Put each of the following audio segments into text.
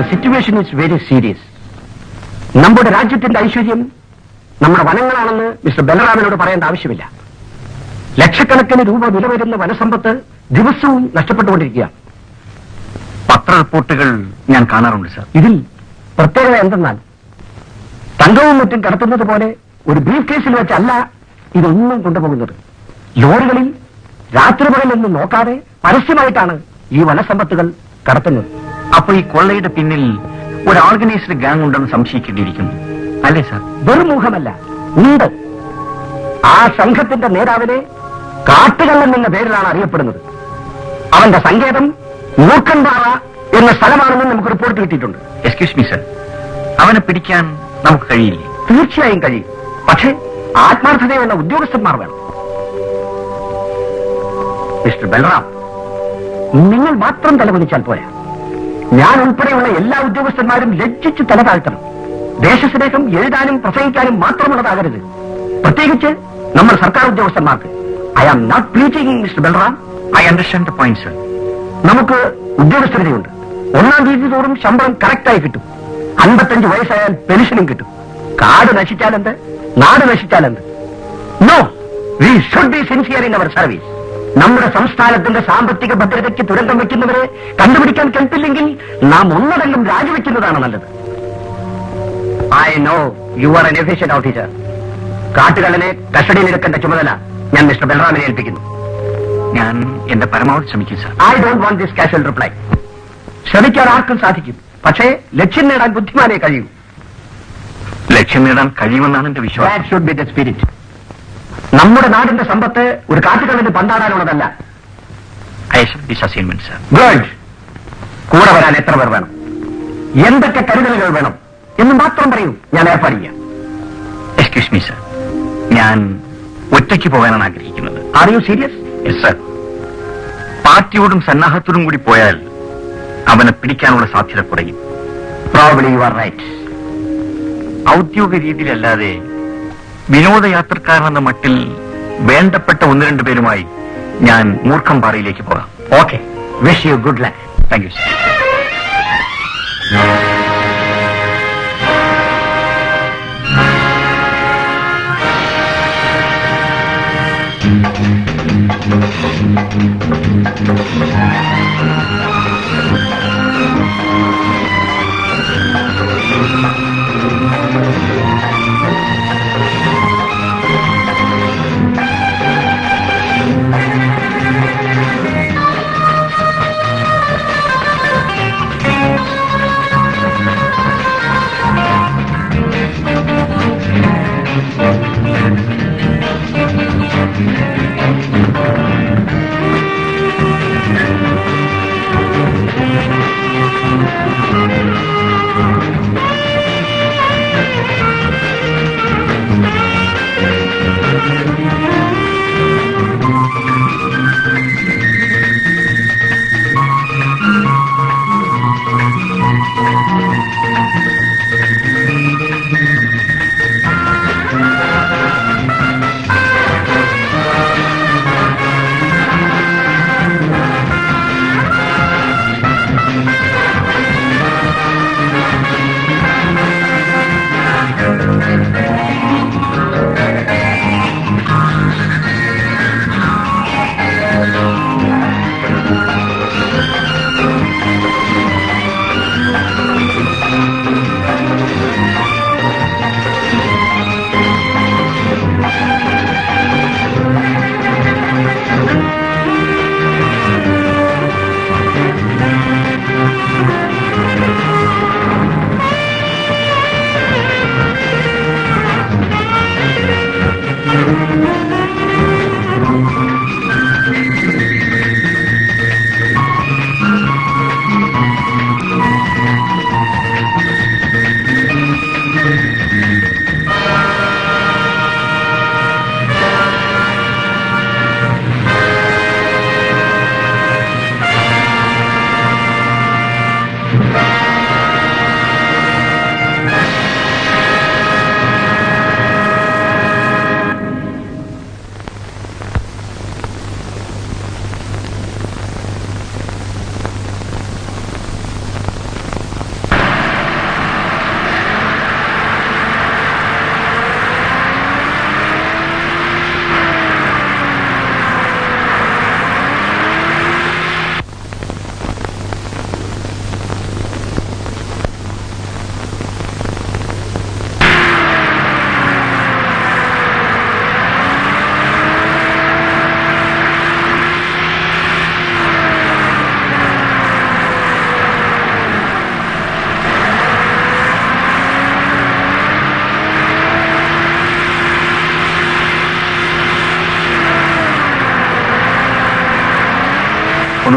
Situation is very serious. നമ്മുടെ രാജ്യത്തിന്റെ ഐശ്വര്യം നമ്മുടെ വനങ്ങളാണെന്ന് മിസ്റ്റർ ബലറാമിനോട് പറയേണ്ട ആവശ്യമില്ല. ലക്ഷക്കണക്കിന് രൂപ വില വരുന്ന വനസമ്പത്ത് ദിവസവും നഷ്ടപ്പെട്ടുകൊണ്ടിരിക്കുകയാണ്. പത്ര റിപ്പോർട്ടുകൾ ഞാൻ കാണാറുണ്ട് സർ. ഇതിൽ പ്രത്യേകത എന്തെന്നാൽ തങ്കവും മറ്റും കടത്തുന്നത് പോലെ ഒരു ബ്രീഫ് കേസിൽ വെച്ചല്ല ഇതൊന്നും കൊണ്ടുപോകുന്നത്. ലോറികളിൽ രാത്രി പകലൊന്നും നോക്കാതെ പരസ്യമായിട്ടാണ് ഈ വനസമ്പത്തുകൾ കടത്തുന്നത്. അപ്പൊ ഈ കൊള്ളയുടെ പിന്നിൽ ഒരു ഓർഗനൈസ്ഡ് ഗാങ് ഉണ്ടെന്ന് സംശയിക്കേണ്ടിയിരിക്കുന്നു അല്ലേ സാർ? വെറും ഊഹമല്ല, ഉണ്ട്. ആ സംഘത്തിന്റെ നേതാവിനെ കാട്ടുകള്ളൻ എന്ന പേരിലാണ് അറിയപ്പെടുന്നത്. അവന്റെ സങ്കേതം മൂർഖൻപാറ എന്ന സ്ഥലമാണെന്ന് നമുക്ക് റിപ്പോർട്ട് കിട്ടിയിട്ടുണ്ട്. എക്സ്ക്യൂസ് മീ സർ, അവനെ പിടിക്കാൻ നമുക്ക് കഴിയില്ലേ? തീർച്ചയായും കഴിയും. പക്ഷേ ആത്മാർത്ഥതയുള്ള ഉദ്യോഗസ്ഥന്മാർ വേണം. മിസ്റ്റർ ബൽറാം, നിങ്ങൾ മാത്രം തലകുനിച്ചാൽ പോരാ. ഞാൻ ഉൾപ്പെടെയുള്ള എല്ലാ ഉദ്യോഗസ്ഥന്മാരും ലജ്ജിച്ച് തല താഴ്ത്തണം. ദേശസ്നേഹം എഴുതാനും പ്രസംഗിക്കാനും മാത്രമുള്ളതാകരുത്. പ്രത്യേകിച്ച് നമ്മൾ സർക്കാർ ഉദ്യോഗസ്ഥന്മാർക്ക്. I am not preaching mister Balram. I understand the point sir. നമുക്ക് ഉദ്യോഗസ്ഥരുണ്ട്. 1-ാം തീയതി തോറും ശമ്പളം കറക്റ്റായി കിട്ടും. 55 വയസ്സായാൽ പെൻഷനും കിട്ടും. കാട് നശിച്ചാലെന്ത്, നാട് നശിച്ചാലെന്ത്? No, we should be sincere in our service. നമ്മുടെ സംസ്ഥാനത്തിന്റെ സാമ്പത്തിക ഭദ്രതയ്ക്ക് ദുരന്തം വെക്കുന്നവരെ കണ്ടുപിടിക്കാൻ കെൽപ്പില്ലെങ്കിൽ നാം ഒന്നടങ്കം രാജിവെക്കുന്നതാണ് നല്ലത്. I know you are an efficient officer. കാട്ടുകള്ളനെ കസ്റ്റഡിയിലെടുക്കേണ്ട ചുമതല ഞാൻ മിസ്റ്റർ ബൽറാമിനെ ഏൽപ്പിക്കുന്നു. ഞാൻ എന്റെ പരമാവധി ശ്രമിക്കും sir. I don't want this casual reply. ശ്രമിക്കാൻ ആർക്കും സാധിക്കും, പക്ഷേ ലക്ഷ്യം നേടാൻ ബുദ്ധിമാനേ കഴിയൂ. ലക്ഷ്യം നേടാൻ കഴിയുമെന്നാണ് എന്റെ വിശ്വാസം. That should be the spirit. നമ്മുടെ നാടിന്റെ സമ്പത്ത് ഒരു കാട്ടുകള്ളന് പണ്ടാടാനുള്ളതല്ല. I should be assignment sir. Good. കൂടെ വരാൻ എത്ര പേർ വേണം, എന്തൊക്കെ കരുതലുകൾ വേണം എന്ന് മാത്രം പറയൂ, ഞാൻ ഏർപ്പാട് ചെയ്യാം. എക്സ്ക്യൂസ് മീ സർ, ഞാൻ ഒറ്റയ്ക്ക് പോകാനാണ് ആഗ്രഹിക്കുന്നത്. Are you serious? Yes sir. പാർട്ടിയോടും സന്നാഹത്തോടും കൂടി പോയാൽ അവനെ പിടിക്കാനുള്ള സാധ്യത കുറയും. Probably you are right. ഔദ്യോഗിക രീതിയിലല്ലാതെ വിനോദയാത്രക്കാരെന്ന മട്ടിൽ വേണ്ടപ്പെട്ട 1-2 പേരുമായി ഞാൻ മൂർഖംപാറയിലേക്ക് പോകാം. Okay, wish you good luck. Thank you sir.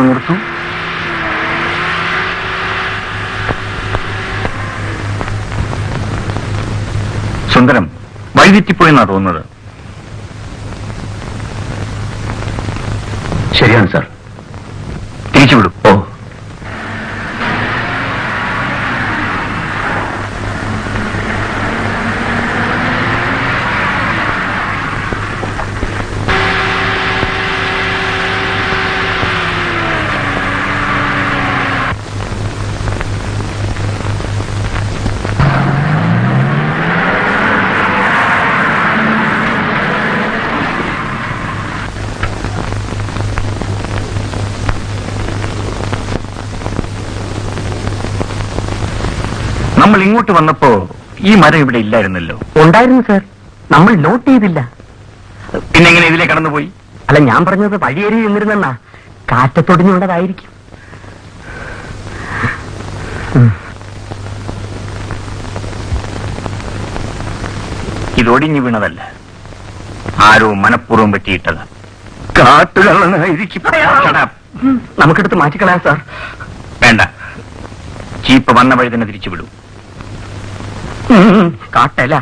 ഒന്ന് നിർത്തൂ. സുന്ദരം വൈതെറ്റിപ്പോയെന്നാ തോന്നുന്നത്. ശരിയാണ് സാർ. തിരിച്ചുവിടും. ഓ, നമ്മൾ ഇങ്ങോട്ട് വന്നപ്പോ ഈ മരം ഇവിടെ ഇല്ലായിരുന്നല്ലോ. ഉണ്ടായിരുന്നു സാർ, നമ്മൾ നോട്ട് ചെയ്തില്ല. പിന്നെ എങ്ങനെ ഇതിലെ കടന്നുപോയി? അല്ല, ഞാൻ പറഞ്ഞത് വഴിയേരി നിന്നിരുന്നെന്നാ. കാറ്റത്തൊടിഞ്ഞുകൊണ്ടതായിരിക്കും. ഇതൊടിഞ്ഞു വീണതല്ല, ആരോ മനഃപൂർവ്വം വെട്ടിയിട്ടതാ. കാട്ടുകള്ളനായിരിക്കും. നമുക്കെടുത്ത് മാറ്റിക്കളയാം സാർ. വേണ്ട, ജീപ്പ് വന്ന വഴി തന്നെ തിരിച്ചുവിടൂ. കാട്ടല്ല.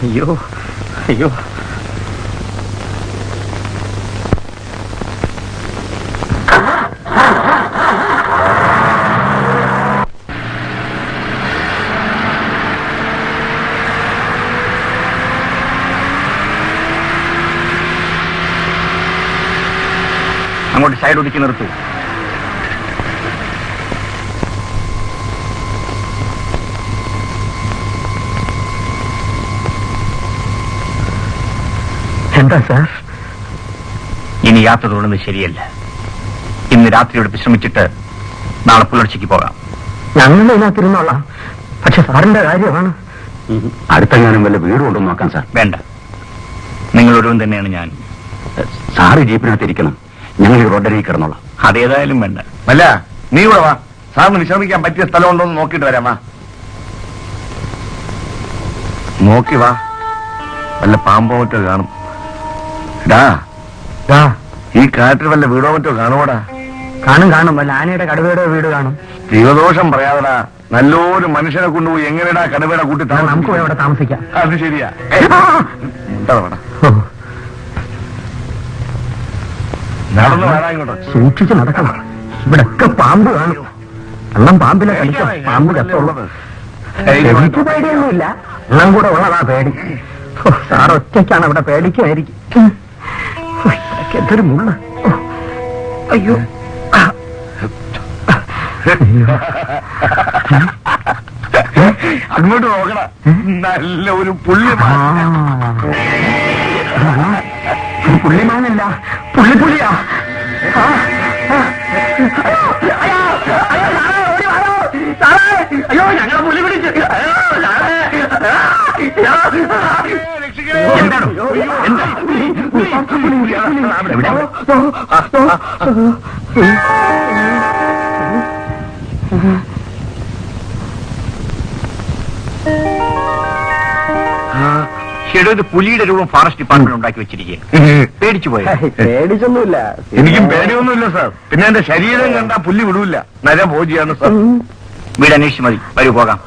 അയ്യോ അയ്യോ. അങ്ങോട്ട് സൈഡ് ഒതുക്കി നിർത്തൂ. എന്താ സാർ? ഇനി യാത്ര തുടരുന്നത് ശരിയല്ല. ഇന്ന് രാത്രിയോട് വിശ്രമിച്ചിട്ട് നാളെ പുലർച്ചയ്ക്ക് പോകാം. ഞങ്ങൾ ഇതിനകത്തിരുന്നോളാം. പക്ഷെ സാറിന്റെ കാര്യമാണ്. അടുത്തെങ്ങാനും വല്ല വീട് കൊണ്ടു നോക്കാം സാർ. വേണ്ട, നിങ്ങളൊരുവൻ തന്നെയാണ് ഞാൻ. സാറ് ജീപ്പിനകത്ത് ഇരിക്കണം, ഞങ്ങൾ ഈ റോഡരികിൽ കിടന്നോളാം. അതേതായാലും വേണ്ട. അല്ല, നീ ഇവിടെ വാ. സാറിന് വിശ്രമിക്കാൻ പറ്റിയ സ്ഥലം ഉണ്ടോ എന്ന് നോക്കിയിട്ട് വരാം. വാ, നോക്കി വാ. വല്ല പാമ്പോ മറ്റോ കാണും. ഈ കാട്ടിൽ വല്ല വീടോ മറ്റോ കാണുമോടാ? കാണും കാണും. വല്ല ആനയുടെ കടുവയുടെ വീട് കാണും. ദൈവദോഷം പറയാതെടാ, നല്ലൊരു മനുഷ്യനെ കൊണ്ടുപോയി എങ്ങനെയാ കടുവയുടെ കൂട്ടി നമുക്ക് പോയി അവിടെ താമസിക്കാം. അത് ശരിയാ. നടന്നു വരാ ഇങ്ങോട്ട്. സൂക്ഷിച്ച് നടക്കണം. ഇവിടൊക്കെ പാമ്പ് കാണും. എണ്ണം പാമ്പിനെ കളിക്കാം. പാമ്പ് കത്തുള്ളത് എനിക്ക് പേടിയൊന്നുമില്ല. എണ്ണം കൂടെ ഉള്ളതാ പേടി. സാർ ഒറ്റയ്ക്കാണ് അവിടെ. പേടിക്കുമായിരിക്കും. എന്തൊരു മുള്ള. അയ്യോ. അങ്ങോട്ട് നോക്കണ. നല്ല ഒരു പുള്ളിമാനല്ല, പുള്ളിപ്പുള്ളിയാ. അയ്യോ, ഞങ്ങളെ പുള്ളി പിടിച്ചു. ഇത് പുലിയുടെ രൂപം ഫോറസ്റ്റ് ഡിപ്പാർട്ട്മെന്റ് ഉണ്ടാക്കി വെച്ചിരിക്കുക. പേടിച്ചു പോയ? പേടിച്ചൊന്നുമില്ല. എനിക്കും പേടിയൊന്നുമില്ല സാർ. പിന്നെ എന്റെ ശരീരം കണ്ടാ പുല്ലി വിടൂല്ല. നര ഭോജിയാണ് സാർ. വീട് അന്വേഷിച്ച് മതി. വരൂ, പോകാം.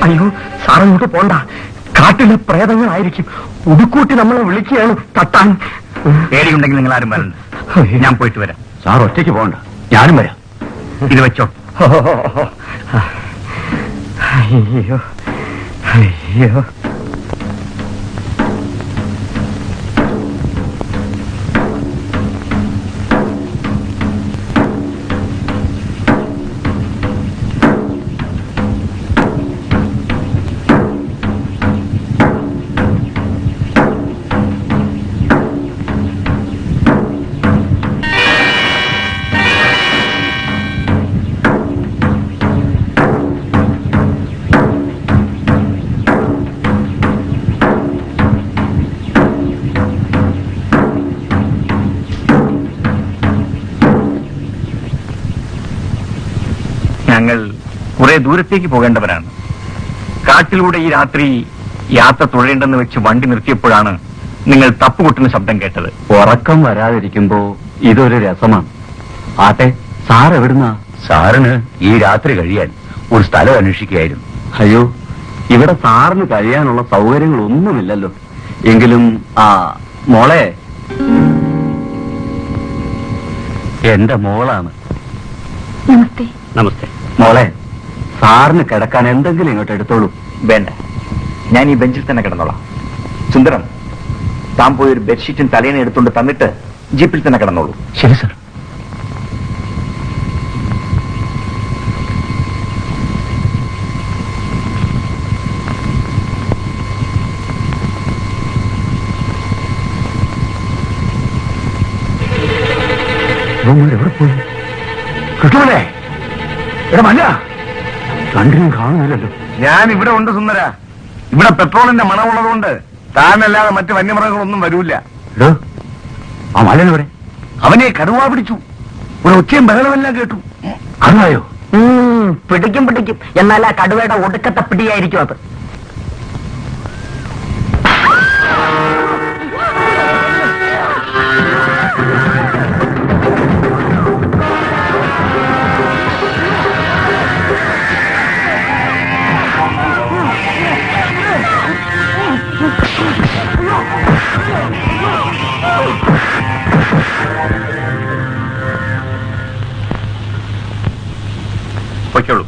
അയ്യോ, സാറങ്ങോട്ട് പോണ്ട. കാട്ടിലെ പ്രേതങ്ങളായിരിക്കും. ഉടുക്കൂട്ടി നമ്മളെ വിളിക്കുകയാണ് തട്ടാൻ. പേടിയുണ്ടെങ്കിൽ നിങ്ങൾ ആരും വരണ്ട. ഞാൻ പോയിട്ട് വരാം. സാർ ഒറ്റയ്ക്ക് പോകണ്ട, ഞാനും വരാം. ഇത് വെച്ചോ. അയ്യോ അയ്യോ. കുറെ ദൂരത്തേക്ക് പോകേണ്ടവരാണ്. കാട്ടിലൂടെ ഈ രാത്രി യാത്ര തുടരേണ്ടെന്ന് വെച്ച് വണ്ടി നിർത്തിയപ്പോഴാണ് നിങ്ങൾ തപ്പുകൊട്ടുന്ന ശബ്ദം കേട്ടത്. ഉറക്കം വരാതിരിക്കുമ്പോ ഇതൊരു രസമാണ്. ആട്ടെ, സാർ എവിടുന്നാ? സാറിന് ഈ രാത്രി കഴിയാൻ ഒരു സ്ഥലം അന്വേഷിക്കുകയായിരുന്നു. അയ്യോ, ഇവിടെ സാറിന് കഴിയാനുള്ള സൗകര്യങ്ങളൊന്നുമില്ലല്ലോ. എങ്കിലും മോളെ, എന്റെ മോളാണ്. നമസ്തേ. നമസ്തേ. മോളെ, സാറിന് കിടക്കാൻ എന്തെങ്കിലും ഇങ്ങോട്ട് എടുത്തോളൂ. വേണ്ട, ഞാൻ ഈ ബെഞ്ചിൽ തന്നെ കിടന്നോളാം. സുന്ദരം, താൻ പോയി ഒരു ബെഡ്ഷീറ്റും തലേനെ എടുത്തുകൊണ്ട് തന്നിട്ട് ജീപ്പിൽ തന്നെ കിടന്നോളൂ. ശരി സാർ. എവിടെ പോയി? കിട്ടൂലേ? എടാ മല്ല, രണ്ടിനും കാണുന്നില്ലല്ലോ. ഞാൻ ഇവിടെ ഉണ്ട് സുന്ദര. ഇവിടെ പെട്രോളിന്റെ മണമുള്ളതുകൊണ്ട് താനല്ലാതെ മറ്റ് വന്യമൃഗങ്ങളൊന്നും വരൂല. എടോ, ആ മലൻ ഇവിടെ. അവനെ കടുവ പിടിച്ചു. ഒരു ഒച്ചയും ബഹളമെല്ലാം കേട്ടു. അറിയായോ? പിടിക്കും. എന്നാൽ ആ കടുവയുടെ ഒടുക്കത്തെ പിടിയായിരിക്കും അത്. പൊയ്ക്കോളൂ.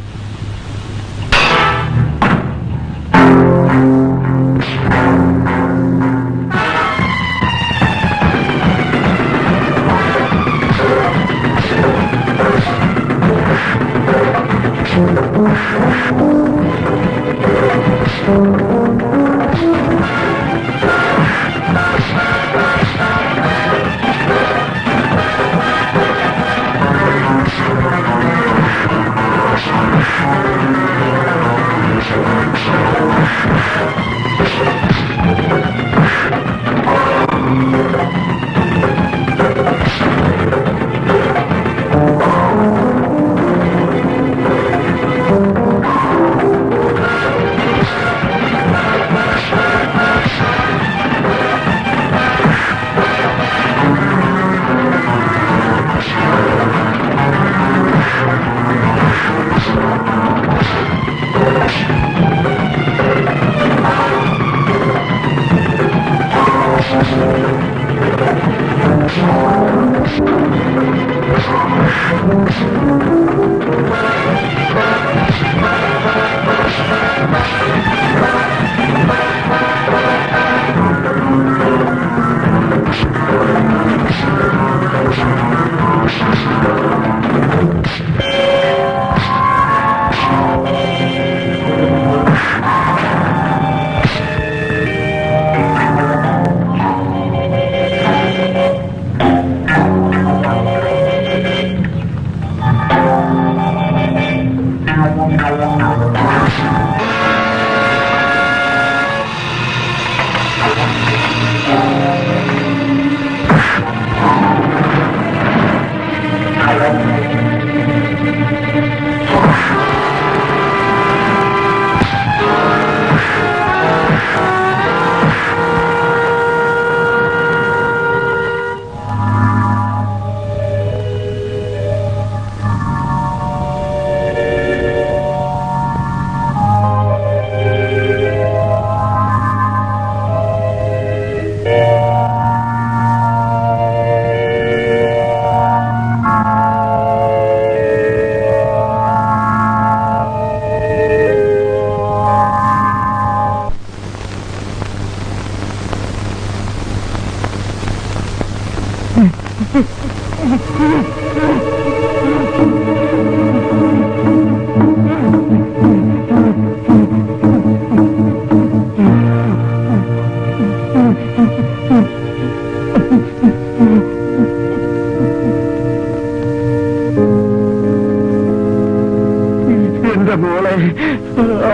എന്റെ മോളെ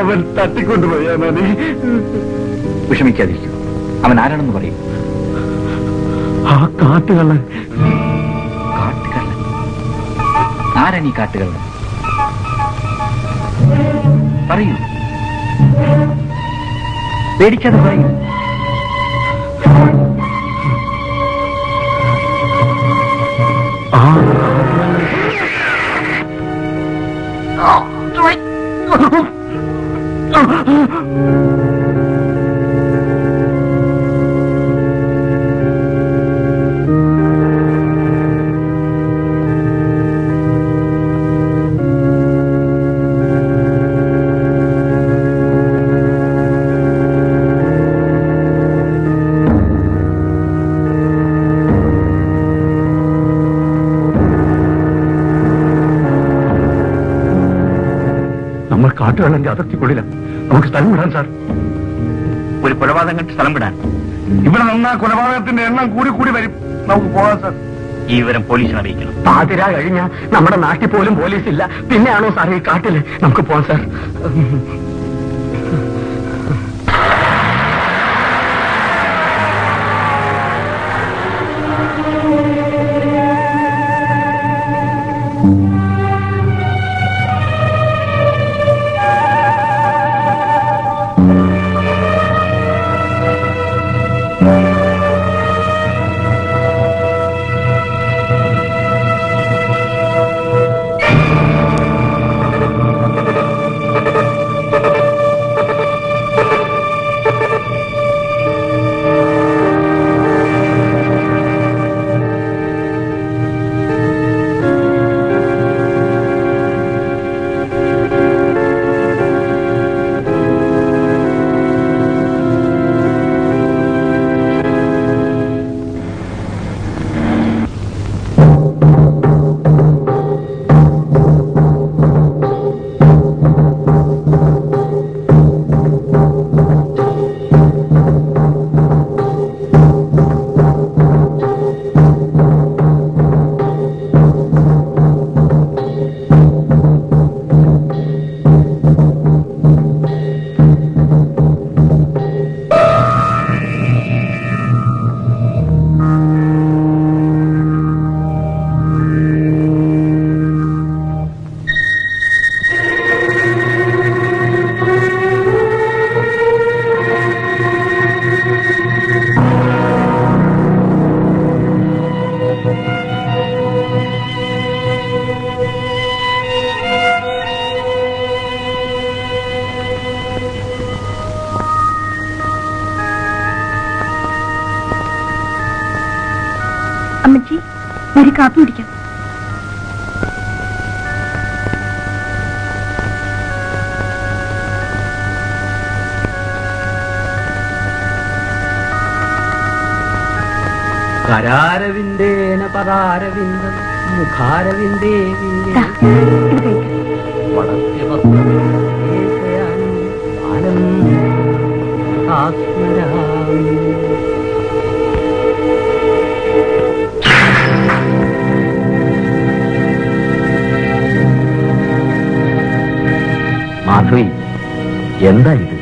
അവൻ തട്ടിക്കൊണ്ടുപോയാനെ. വിഷമിക്കാതിരിക്കൂ. അവൻ ആരാണെന്ന് പറയും. ആ കാട്ടുകള്ളൻ. കാട്ടുകള്ളൻ? ആരാണ് ഈ കാട്ടുകള്ളൻ? പറയൂ, പേടിക്കാതെ പറയൂ. നമ്മൾ കാട്ടുവെള്ളന്റെ അതിർത്തിക്കുള്ളില. നമുക്ക് സ്ഥലം വിടാൻ സാർ. ഒരു കൊലപാതകം കണ്ട് സ്ഥലം വിടാൻ? ഇവിടെ നിന്നാ കൊലപാതകത്തിന്റെ എണ്ണം കൂടി കൂടി വരും. നമുക്ക് പോകാം സാർ. ഈ വിവരം പോലീസിനെ അറിയിക്കണം. പാതിര കഴിഞ്ഞ നമ്മുടെ നാട്ടിൽ പോലും പോലീസ് ഇല്ല. പിന്നെയാണോ സാർ ഈ കാട്ടില്? നമുക്ക് പോവാം സാർ. അമ്മച്ചി, ഒരു കാപ്പി കുടിക്കാം. കരാരവിന്ദേന പദാരവിന്ദം മുഖാരവിന്ദേ ദാ, ഇത് കഴിക്കാം. മാധവി, എന്താ ഇത്?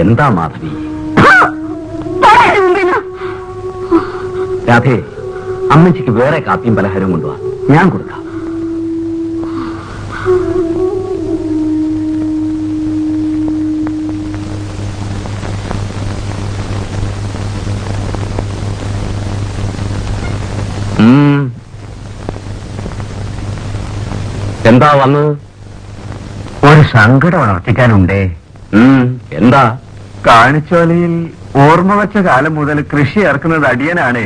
എന്താ മാധവി? രാധേ, അമ്മച്ചിക്ക് വേറെ കാപ്പിയും പലഹാരവും കൊണ്ടുവാ, ഞാൻ കൊടുക്കാം. എന്താ വന്ന്? ഒരു സങ്കടം ഉണർത്തിക്കാനുണ്ടേ. എന്താ? കാണിച്ചോലയിൽ ഓർമ്മ വെച്ച കാലം മുതൽ കൃഷി ഇറക്കുന്നത് അടിയനാണ്.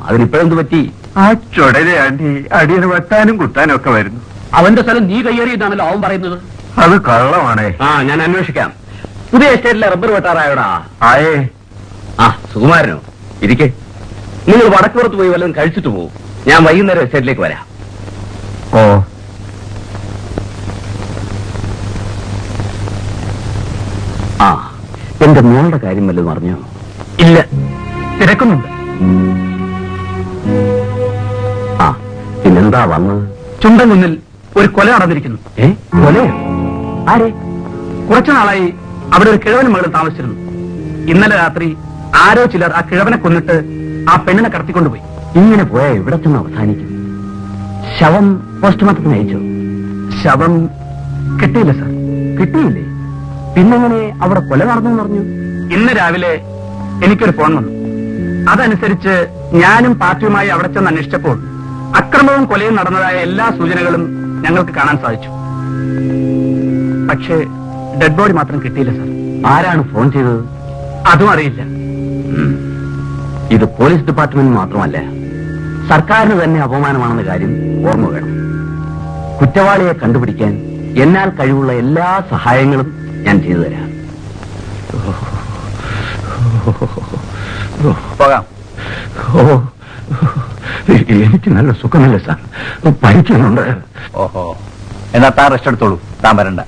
അതിനിപ്പോഴെന്ത് പറ്റി? ആ ചുടലെ ആണ്ടി അടിയന് വെട്ടാനും കുത്താനും ഒക്കെ വരുന്നു. അവന്റെ സ്ഥലം നീ കയ്യേറിയതാണല്ലോ അവൻ പറയുന്നത്. അത് കള്ളമാണേ. ഞാൻ അന്വേഷിക്കാം. പുതിയ എസ്റ്റേറ്റിലെ റബ്ബർ വെട്ടാറായോടാ? ആയേ. സുകുമാരനോ? ഇരിക്കെ. നിങ്ങൾ വടക്കുപുറത്ത് പോയി വല്ലതും കഴിച്ചിട്ട് പോകും. ഞാൻ വൈകുന്നേരം എസ്റ്റേറ്റിലേക്ക് വരാം. ഓ, എന്റെ മോളുടെ കാര്യം വല്ലതും അറിഞ്ഞോ? ഇല്ല, തിരക്കുന്നുണ്ട്. പിന്നെന്താ വന്ന്? ചുണ്ടൻകുന്നിൽ ഒരു കൊല നടന്നിരിക്കുന്നു. കൊലയോ? ആരെ? കുറച്ചു നാളായി അവിടെ ഒരു കിഴവൻ മകൾ താമസിച്ചിരുന്നു. ഇന്നലെ രാത്രി ആരോ ചിലർ ആ കിഴവനെ കൊന്നിട്ട് ആ പെണ്ണിനെ കടത്തിക്കൊണ്ടുപോയി. ഇങ്ങനെ പോയാൽ എവിടെ ചെന്ന് അവസാനിക്കും? ശവം പോസ്റ്റ്മോർട്ടത്തിന് അയച്ചോ? ശവം കിട്ടിയില്ല സാർ. കിട്ടിയില്ലേ? പിന്നെങ്ങനെ അവിടെ കൊല നടന്നു പറഞ്ഞു? ഇന്ന് രാവിലെ എനിക്കൊരു ഫോൺ വന്നു. അതനുസരിച്ച് ഞാനും പാർട്ടിയുമായി അവിടെ ചെന്ന് അന്വേഷിച്ചപ്പോൾ അക്രമവും കൊലയും നടന്നതായ എല്ലാ സൂചനകളും ഞങ്ങൾക്ക് കാണാൻ സാധിച്ചു. പക്ഷേ ഡെഡ് ബോഡി മാത്രം കിട്ടിയില്ല സാർ. ആരാണ് ഫോൺ ചെയ്തത്? അതും അറിയില്ല. ഇത് പോലീസ് ഡിപ്പാർട്ട്മെന്റ് മാത്രമല്ല, സർക്കാരിന് തന്നെ അപമാനമാണെന്ന കാര്യം ഓർമ്മ വേണം. കുറ്റവാളിയെ കണ്ടുപിടിക്കാൻ എന്നാൽ കഴിവുള്ള എല്ലാ സഹായങ്ങളും ഞാൻ ചെയ്തു തരാം. പോകാം. എനിക്ക് നല്ല സുഖമില്ല സാർ, പനിക്കുന്നുണ്ട്. ഓഹോ, എന്നാ താൻ റെസ്റ്റ് എടുത്തോളൂ, താൻ വരണ്ട.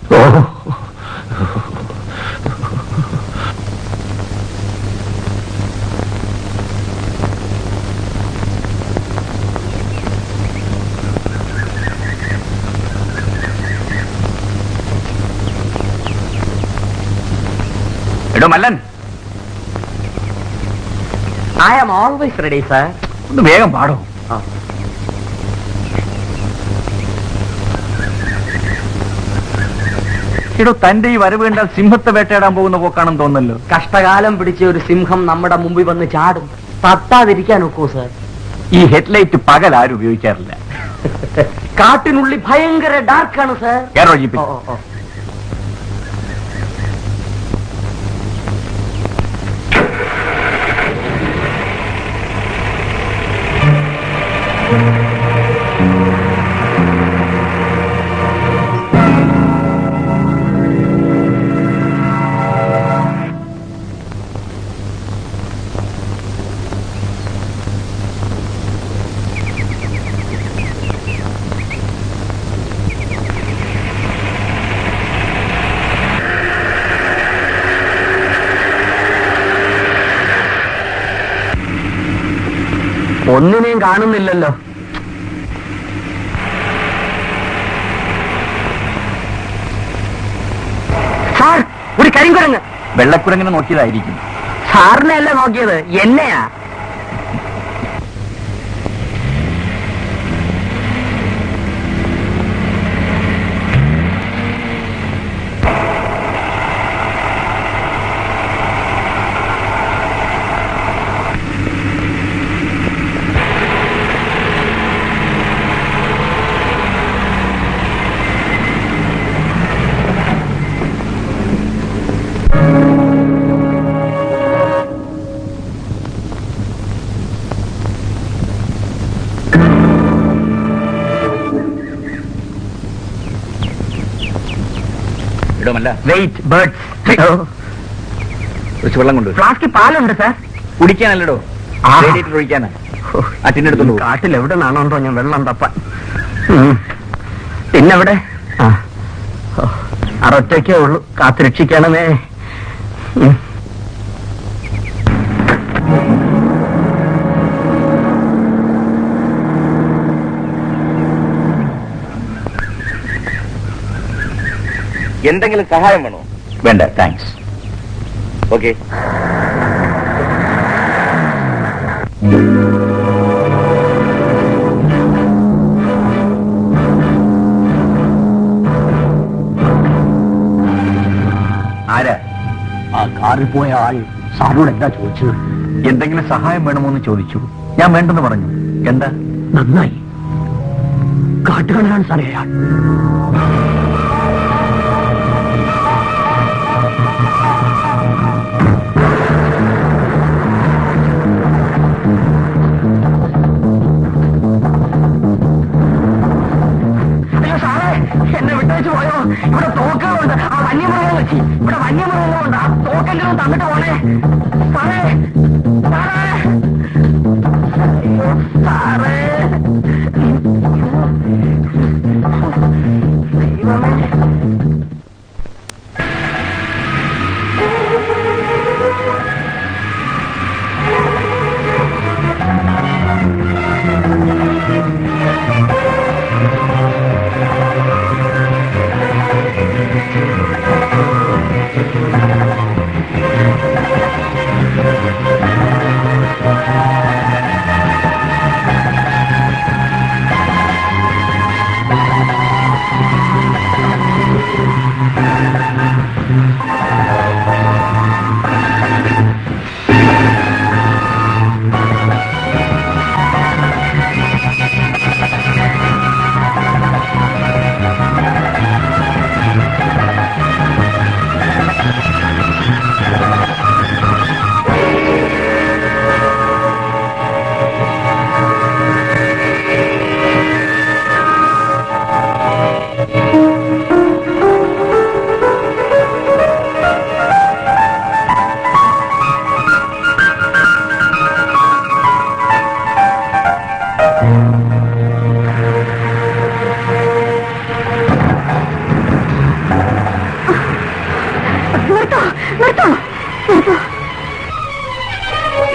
എടോ Mallan, I am always ready sir. ഒന്ന് വേഗം പാടോ. എടോ, തന്റെ ഈ വരവ് കണ്ടാൽ സിംഹത്തെ വേട്ടയാടാൻ പോകുന്ന പോക്കാണെന്ന് തോന്നല്ലോ. കഷ്ടകാലം പിടിച്ച ഒരു സിംഹം നമ്മുടെ മുമ്പിൽ വന്ന് ചാടും. തട്ടാതിരിക്കാൻ ഒക്കൂ സാർ. ഈ ഹെഡ്ലൈറ്റ് പകൽ ആരും ഉപയോഗിക്കാറില്ല. കാട്ടിനുള്ളിൽ ഭയങ്കര ഡാർക്കാണ് സാർ. കേരള ജീപ്പിൽ ഒന്നിനെയും കാണുന്നില്ലല്ലോ. സാർ, ഒരു കരിങ്കുരങ്ങ്. വെള്ളക്കുരങ്ങിനെ നോക്കിയതായിരിക്കും. സാറിനെ അല്ല നോക്കിയത്, എന്നെയാ. ഇടമല്ല, വെയിറ്റ് ബേർഡ്സ്. കുറച്ച് വെള്ളം കൊണ്ട്. ഫ്ലാസ്കിൽ പാലുണ്ട് സാർ. കുടിക്കാനല്ലടോ, റേഡിയേറ്റർ ഒഴിക്കാനാ. ആ ടിന്നെടുത്തോളൂ. കാട്ടിൽ എവിടെ നിന്നാണോ ഞാൻ വെള്ളം തപ്പാൻ. പിന്നെവിടെ? അറൊറ്റയ്ക്കേ ഉള്ളൂ. കാത്തുരക്ഷിക്കണമേ. എന്തെങ്കിലും സഹായം വേണോ? വേണ്ട, താങ്ക്സ്. ഓക്കെ. ആരാ? ആ കാറിൽ പോയ ആൾ സാറിനോട് എന്താ ചോദിച്ചത്? എന്തെങ്കിലും സഹായം വേണമോ എന്ന് ചോദിച്ചു. ഞാൻ വേണ്ടെന്ന് പറഞ്ഞു. എന്താ? നന്നായി. കാട്ടുകണാണ് സാറേ അയാൾ. എന്നെ വിട്ടേച്ച് പോയോ? ഇവിടെ തോക്കുകളുണ്ട്. ആ വന്യമൃഗം വെച്ച് ഇവിടെ വന്യമൃഗങ്ങളുണ്ട്. ആ തോക്കെങ്കിലും തന്നിട്ട് പോണേ സാറേ. സാറേ, സാറേ, ദൈവമേ.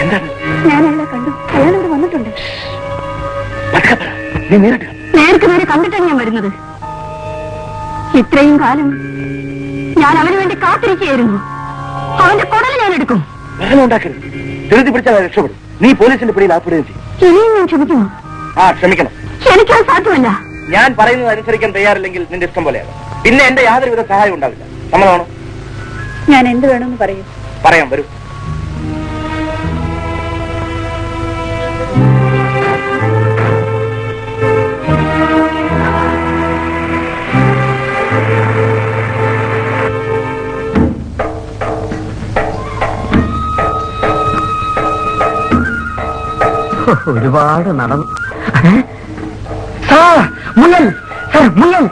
എന്താണ്? ഞാൻ അയാളെ കണ്ടു. അയാൾ ഇവിടെ വന്നിട്ടുണ്ട്. പതുക്കെ പറ. നീ നേരിട്ട് നേർക്ക് നേരെ കണ്ടിട്ടാണ് ഞാൻ വരുന്നത്. ഇത്രയും കാലം ഞാൻ അവന് വേണ്ടി കാത്തിരിക്കുകയായിരുന്നു. അവന്റെ കുടൽ ഞാൻ എടുക്കും. ബഹളം ഉണ്ടാക്കരുത്. ധൃതി പിടിച്ചാൽ രക്ഷപ്പെടും. നീ പോലീസിന്റെ പിടിയിൽ ആപ്പെടുകയും ചെയ്യും. ഇനിയും ഞാൻ ക്ഷമിക്കുമോ? ക്ഷമിക്കണം. ക്ഷമിക്കാൻ സാധ്യമല്ല. ഞാൻ പറയുന്നത് അനുസരിക്കാൻ തയ്യാറില്ലെങ്കിൽ നിന്റെ ഇഷ്ടം പോലെയാണ്. പിന്നെ എന്റെ യാതൊരുവിധ സഹായം ഉണ്ടാവില്ല. സമ്മതമാണോ? ഞാൻ എന്ത് വേണമെന്ന് പറയൂ. പറയാം, വരൂ. ഒരുപാട് നടന്നു. സാർ, മുയൽ സാർ, മുയൽ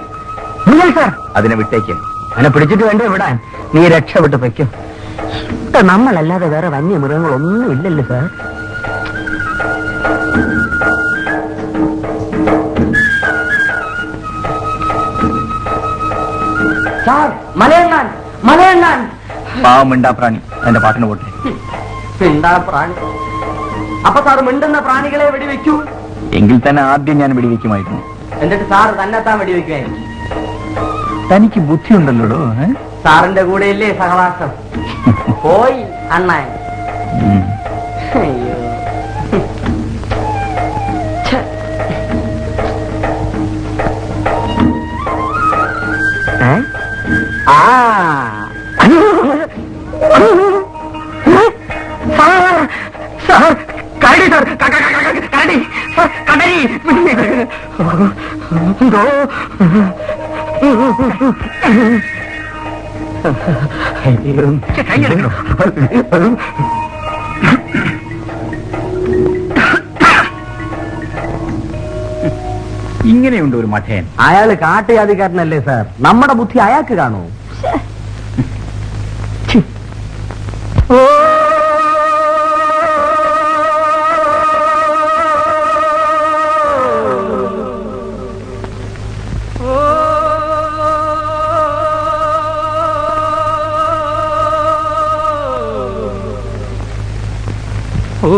മുയൽ സാർ. അതിനെ വിട്ടേക്കും. അവനെ പിടിച്ചിട്ട് വേണ്ടേ വിടാൻ? നീ രക്ഷപ്പെട്ട് വെക്കും. നമ്മളല്ലാതെ വേറെ വന്യമൃഗങ്ങളൊന്നും ഇല്ലല്ലോ സാർ. സാർ, മലയണ്ണാൻ മലയണ്ണാൻ. പാവം മിണ്ടാ പ്രാണി അതിന്റെ പാട്ടിന് പോട്ടെ. മിണ്ടാ പ്രാണി. അപ്പൊ സാർ മിണ്ടുന്ന പ്രാണികളെ വെടിവെക്കൂ. എങ്കിൽ തന്നെ ആദ്യം ഞാൻ വെടിവെക്കുമായിരുന്നു. എന്നിട്ട് സാർ തന്നെത്താൻ വെടിവെക്കുമായിരുന്നു. തനിക്ക് ബുദ്ധിയുണ്ടല്ലോ. സാറിന്റെ കൂടെയല്ലേ സഹവാസം. പോയി അണ്ണാൻ. അയ്യോ. ഛെ. ആ സാർ, സാർ, കരടി സാർ, കരടി സാർ, കരടി. എന്തോ ഇങ്ങനെയുണ്ട് ഒരു മഠേൻ. അയാള് കാട്ടുജാതിക്കാരനല്ലേ സാർ? നമ്മുടെ ബുദ്ധി അയാൾക്ക് കാണൂ. ഓ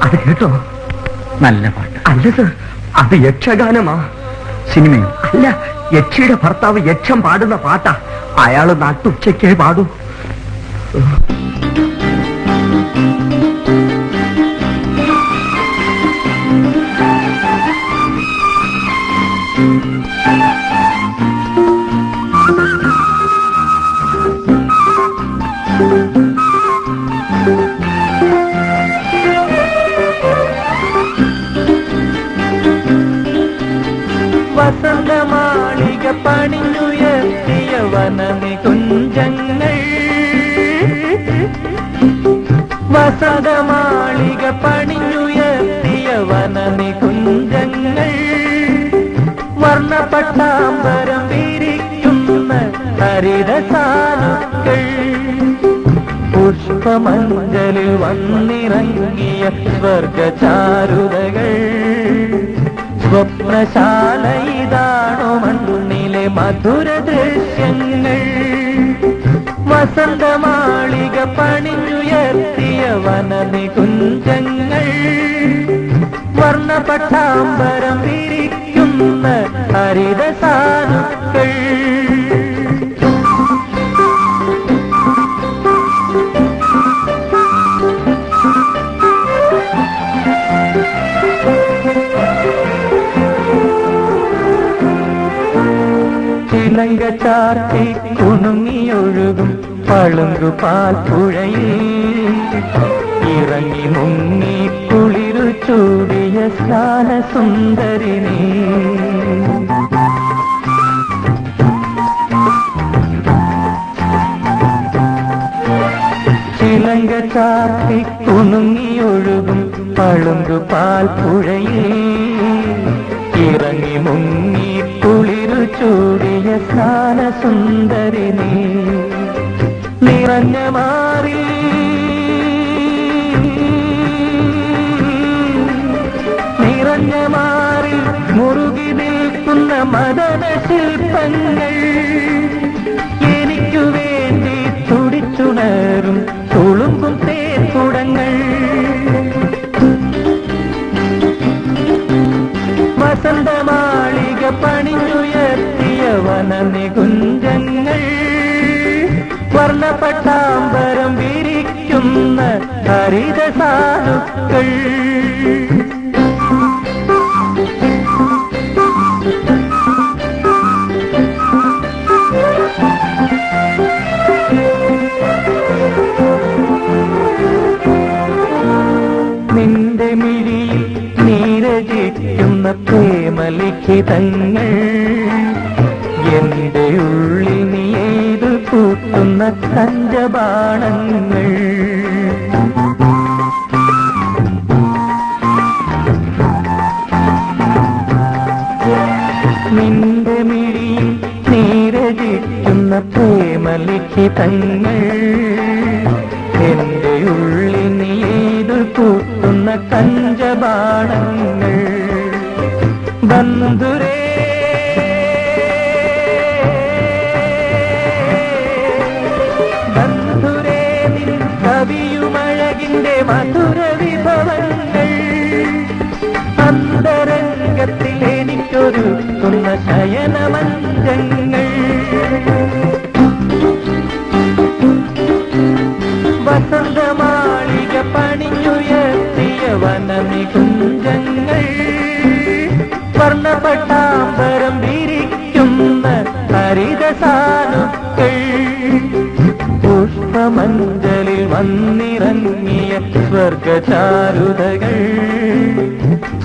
അത് കേട്ടോ? നല്ല പാട്ട്. അല്ല സർ, അത് യക്ഷഗാനമാ. സിനിമയോ? അല്ല, യക്ഷിയുടെ ഭർത്താവ് യക്ഷം പാടുന്ന പാട്ടാ. അയാള് നട്ടുച്ചയ്ക്കേ പാടൂ. വസന്തമാളിക പണിഞ്ഞുയർത്തിയ വനനികുഞ്ചങ്ങൾ, വസന്തമാളിക പണിഞ്ഞുയർത്തിയ വനനികുഞ്ചങ്ങൾ, വർണ്ണപട്ടാമ്പരം വിരിക്കുന്ന ഹരിതസാനുക്കൾ, പുഷ്പമഞ്ജലിൽ വന്നിറങ്ങിയ സ്വർഗചാരുതകൾ, സ്വപ്നശാല ഇതാണോ മണ്ണിലെ മധുര ദൃശ്യങ്ങൾ, വസന്തമാളിക പണിഞ്ഞുയർത്തിയ വനനികുഞ്ചങ്ങൾ, വർണ്ണപട്ടാമ്പരം വിരിക്കുന്ന ഹരിതസാനുക്കൾ. ചിലങ്ക ചാർത്തി കുണുങ്ങിയൊഴുകും പളുങ്കുപാൽ പുഴയിൽ ഇറങ്ങി മുങ്ങി കുളിരു ചൂടിയ സ്നാനസുന്ദരിനീ, ചിലങ്ക ചാർത്തി കുണുങ്ങിയൊഴുകും പളുങ്കുപാൽ പുഴയിൽ ഇറങ്ങി മുങ്ങി കുളിരു ചൂടിയ സ്നാനസുന്ദരിനീ, നിറഞ്ഞ മാറി നിറഞ്ഞ മാറി മുറുകി നിൽക്കുന്ന മദന ശില്പങ്ങൾ, കുഞ്ചങ്ങൾ വർണ്ണപട്ടാമ്പരം വിരിക്കുന്ന ഹരിത സാധുക്കൾ നിന്റെ മിഴിയിൽ നീരജിക്കുന്ന പ്രേമലിഖിതങ്ങൾ എന്റെ ഉള്ളിൽ നീ ഏതു കൂട്ടുന്ന കഞ്ചബാണങ്ങൾ നിന്റെ മിഴിയിൽ നീരജിക്കുന്ന പ്രേമലിഖിതങ്ങൾ എന്റെ ഉള്ളിൽ നീ ഏതു കൂട്ടുന്ന കഞ്ചബാണങ്ങൾ ബന്ധുരേ ബന്ധുരേ നിൻ കവിയുമഴകിന്റെ മധുര വിഭവങ്ങൾ അന്തരംഗത്തിൽ എനിക്കൊരുക്കുന്ന ശയനമഞ്ചങ്ങൾ വസന്തമാളിക പണിഞ്ഞുയർത്തിയ വനനികുഞ്ചങ്ങൾ വർണ്ണപട്ടാമ്പരം വിരിക്കുന്ന ഹരിതസാനുക്കൾ പുഷ്പമഞ്ജലിൽ വന്നിറങ്ങിയ സ്വർഗചാരുതകൾ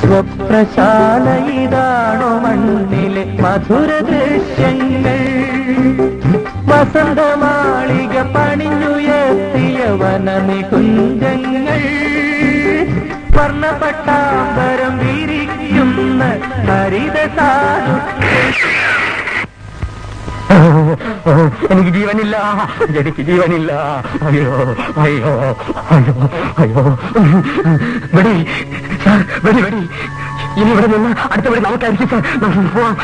സ്വപ്നശാല ഇതാണോ മണ്ണിലെ മധുര ദൃശ്യങ്ങൾ വസന്തമാളിക പണിഞ്ഞുയർത്തിയ വനനികുഞ്ചങ്ങൾ വർണ്ണപട്ടാമ്പരം വിരിക്കുന്ന ഹരിതസാനുക്കൾ എനിക്ക് ജീവനില്ല, എനിക്ക് ജീവനില്ല. അയ്യോ അയ്യോ അയ്യോ അയ്യോ. വെടി സാർ, വെടി വെടി. ഇനി ഇവിടെ നിന്ന് അടുത്ത വെടി നമുക്കായിരിക്കും സാർ. നമുക്ക് പോവാം.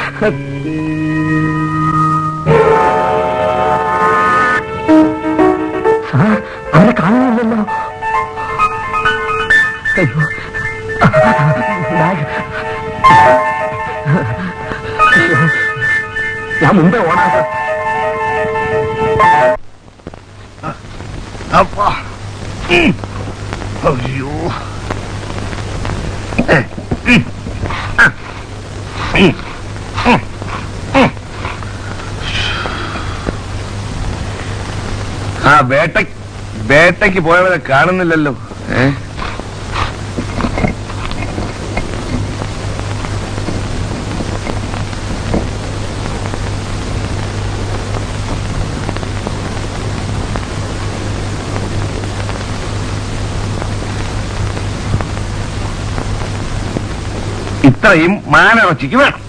സാർ, അവരെ കാണുന്നില്ലല്ലോ. അയ്യോ, ഞാൻ മുമ്പേ ഓടാ. അയ്യോ ആ വേട്ടയ്ക്ക് പോയവരെ കാണുന്നില്ലല്ലോ. ഇത്രയും മാനിറച്ചിക്ക് വേണം.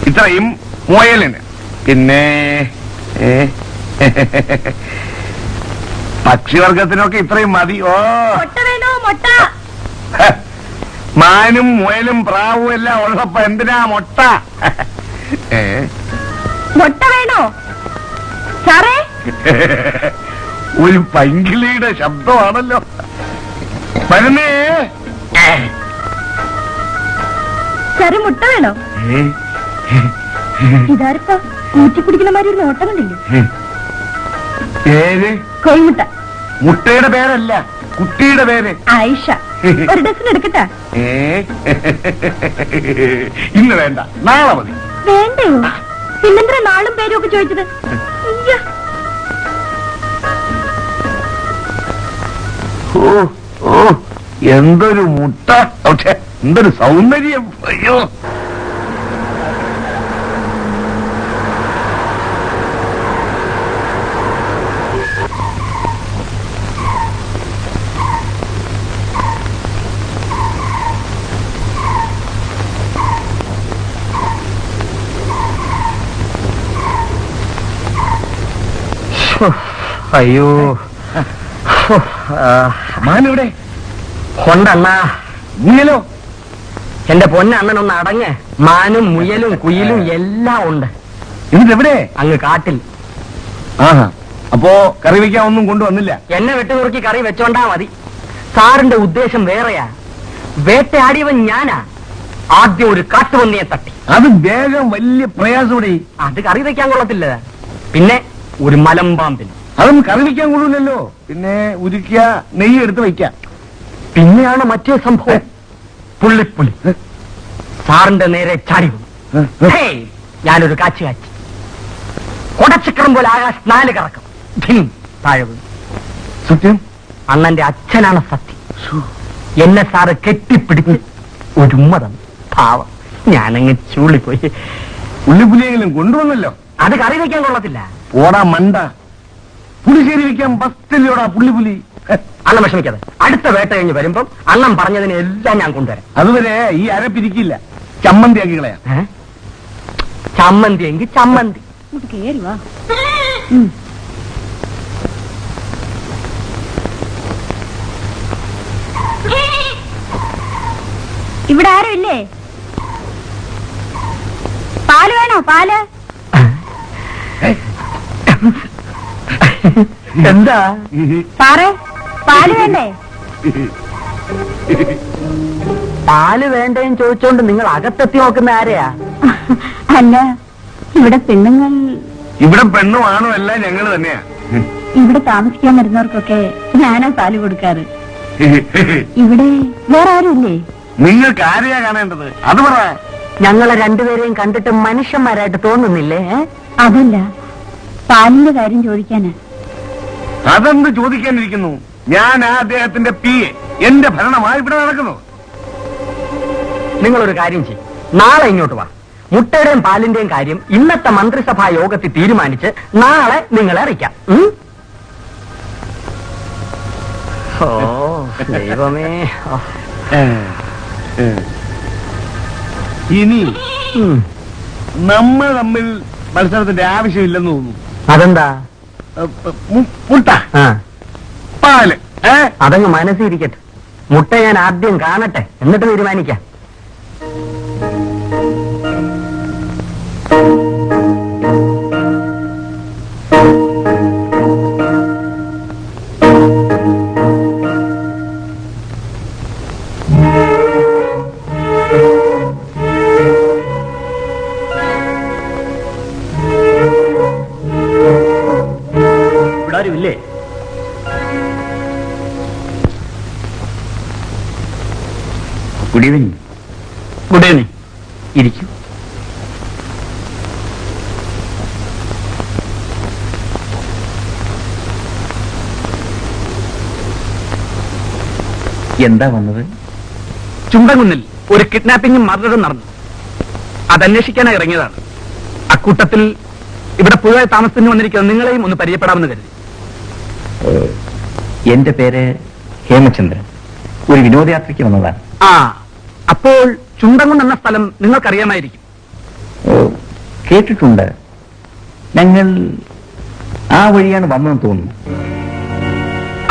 ഇത്രയും മുയലിന്, പിന്നെ പക്ഷിവർഗത്തിനൊക്കെ ഇത്രയും മതി. ഓ, മാനും മുയലും പ്രാവും എല്ലാം ഉള്ളപ്പോ എന്തിനാ മുട്ട? മുട്ട വേണോ സാറേ? ഒരു പൈങ്കിളിയുടെ ശബ്ദമാണല്ലോ. വരുന്നേ സാറ് മുട്ട വേണോ? ഇതാരിപ്പോ കൂറ്റി കുടിക്കുന്ന മാതിരി ഒരു നോട്ടം കണ്ടില്ലേ? പേര് കോഴിമുട്ട. മുട്ടയുടെ പേരല്ല, കുട്ടിയുടെ പേര് ആയിഷ. ഒരു ഡസൻ എടുക്കട്ടാ? ഇന്ന് വേണ്ട, നാളെ മതി. വേണ്ടയോ? പിന്നെന്താ നാളും പേരും ഒക്കെ ചോദിച്ചത്? അയ്യോ. ഓ ഓ, എന്തൊരു മുട്ട, പക്ഷെ എന്തൊരു സൗന്ദര്യം. അയ്യോ, അയ്യോ. മാനിവിടെ കൊണ്ടണ്ണ. മുയലോ? എന്റെ പൊന്നണ്ണനൊന്ന് അടങ്ങ്. മാനും മുയലും കുയിലും എല്ലാം ഉണ്ട്. ഇതിലെവിടെ? അങ്ങ് കാട്ടിൽ. ആഹാ, അപ്പോ കറി വയ്ക്കാൻ ഒന്നും കൊണ്ടുവന്നില്ല? എന്നെ വെട്ടുനുറുക്കി കറി വെച്ചോണ്ടാ മതി. സാറിന്റെ ഉദ്ദേശം വേറെയാ. വേട്ടയാടിയവൻ ഞാനാ. ആദ്യം ഒരു കാട്ടുപന്നിയെ തട്ടി. അത് വേഗം വലിയ പ്രയാസോടെ. അത് കറി വെക്കാൻ കൊള്ളത്തില്ല. പിന്നെ ഒരു മലമ്പാമ്പിന്. അതും കറി വയ്ക്കാൻ കൊള്ളൂലല്ലോ. പിന്നെ ഉരുക്കിയ നെയ്യ് എടുത്ത് വയ്ക്കാം. പിന്നെയാണ് മറ്റേ സംഭവം. പുള്ളിപ്പുലി സാറിന്റെ നേരെ ചാടി വന്നു. ഹേയ്, ഞാനൊരു കാച്ചു കാച്ചി. കൊടച്ചിക്കറും പോലെ ആകാശ് 4 കറക്കം. ധിം, താഴെ വീണു. സത്യം? അണ്ണന്റെ അച്ഛനാണ് സത്യം. എന്നെ സാറ് കെട്ടിപ്പിടിച്ച് ഒരു ഉമ്മ തന്നു. പാവം, ഞാനങ്ങ് ചൂളിപ്പോയി. പുള്ളിപ്പുലിയെങ്കിലും കൊണ്ടുവന്നല്ലോ. അത് കറി വെക്കാൻ കൊള്ളത്തില്ല. ഓടാ മണ്ട, പുളിശ്ശേരി വെക്കാൻ ബസ്റ്റില്ലോടാ പുള്ളിപ്പുലി. അണ്ണൻ വിഷമിക്കാതെ. അടുത്ത വേട്ട കഴിഞ്ഞ് വരുമ്പം അണ്ണൻ പറഞ്ഞതിനെ എല്ലാം ഞാൻ കൊണ്ടുവരാം. അതുവരെ ഈ അരപ്പിരിക്കില്ല, ചമ്മന്തിയാക്കി കളയാം. ചമ്മന്തി എങ്കിൽ ചമ്മന്തി. കേറുവാ. ഇവിടെ ആരും ഇല്ലേ? പാല് വേണോ? പാല് എന്താ സാറേ, പാല് വേണ്ടേ? പാല് വേണ്ടേന്ന് ചോദിച്ചോണ്ട് നിങ്ങൾ അകത്തെത്തി നോക്കുന്ന ആരെയാ? അല്ല, ഇവിടെ പെണ്ണുങ്ങൾ, ഇവിടെ പെണ്ണും ആണും എല്ലാം ഞങ്ങൾ തന്നെയാ. ഇവിടെ താമസിക്കാൻ വരുന്നവർക്കൊക്കെ ഞാനാ പാല് കൊടുക്കാറ്. ഇവിടെ വേറെ ആരും ഇല്ലേ? നിങ്ങൾക്ക് ആരെയാ കാണേണ്ടത് അത് പറ. ഞങ്ങളെ രണ്ടുപേരെയും കണ്ടിട്ട് മനുഷ്യന്മാരായിട്ട് തോന്നുന്നില്ലേ? അതല്ല, പാലിന്റെ കാര്യം ചോദിക്കാനാ. അതെന്ത് ചോദിക്കാനിരിക്കുന്നു? ഞാൻ അദ്ദേഹത്തിന്റെ PA. എന്റെ ഭരണമായി ഇവിടെ നടക്കുന്നു. നിങ്ങളൊരു കാര്യം ചെയ്യും, നാളെ ഇങ്ങോട്ട് വാ. മുട്ടയുടെയും പാലിന്റെയും കാര്യം ഇന്നത്തെ മന്ത്രിസഭാ യോഗത്തിൽ തീരുമാനിച്ച് നാളെ നിങ്ങളെ അറിയിക്കാം. ഓ ദൈവമേ. ഇനി നമ്മൾ തമ്മിൽ മത്സരത്തിന്റെ ആവശ്യമില്ലെന്ന് തോന്നുന്നു. അതെന്താ? മുട്ട, പാല്, അതങ്ങ് മനസ്സിരിക്കട്ടെ. മുട്ട ഞാൻ ആദ്യം കാണട്ടെ, എന്നിട്ട് തീരുമാനിക്കാം. ഇവിടെ ആരുമില്ലേ? Good evening. Good evening. ഇരിക്കും. എന്താ വന്നത്? ചുണ്ടൻകുന്നിൽ ഒരു കിഡ്നാപ്പിംഗും മർഡറും നടന്നു. അതന്വേഷിക്കാനായി ഇറങ്ങിയതാണ്. അക്കൂട്ടത്തിൽ ഇവിടെ പുതുതായി താമസത്തിന് വന്നിരിക്കുന്ന നിങ്ങളെയും ഒന്ന് പരിചയപ്പെടാമെന്ന് കരുതി. എന്റെ പേര് ഹേമചന്ദ്രൻ. ഒരു വിനോദയാത്രയ്ക്ക് വന്നതാണ്. ആ, അപ്പോൾ ചുണ്ടൻകുന്ന് എന്ന സ്ഥലം നിങ്ങൾക്കറിയാമായിരിക്കും. കേട്ടിട്ടുണ്ട്. ഞങ്ങൾ ആ വഴിയാണ് വന്നതെന്ന് തോന്നുന്നു.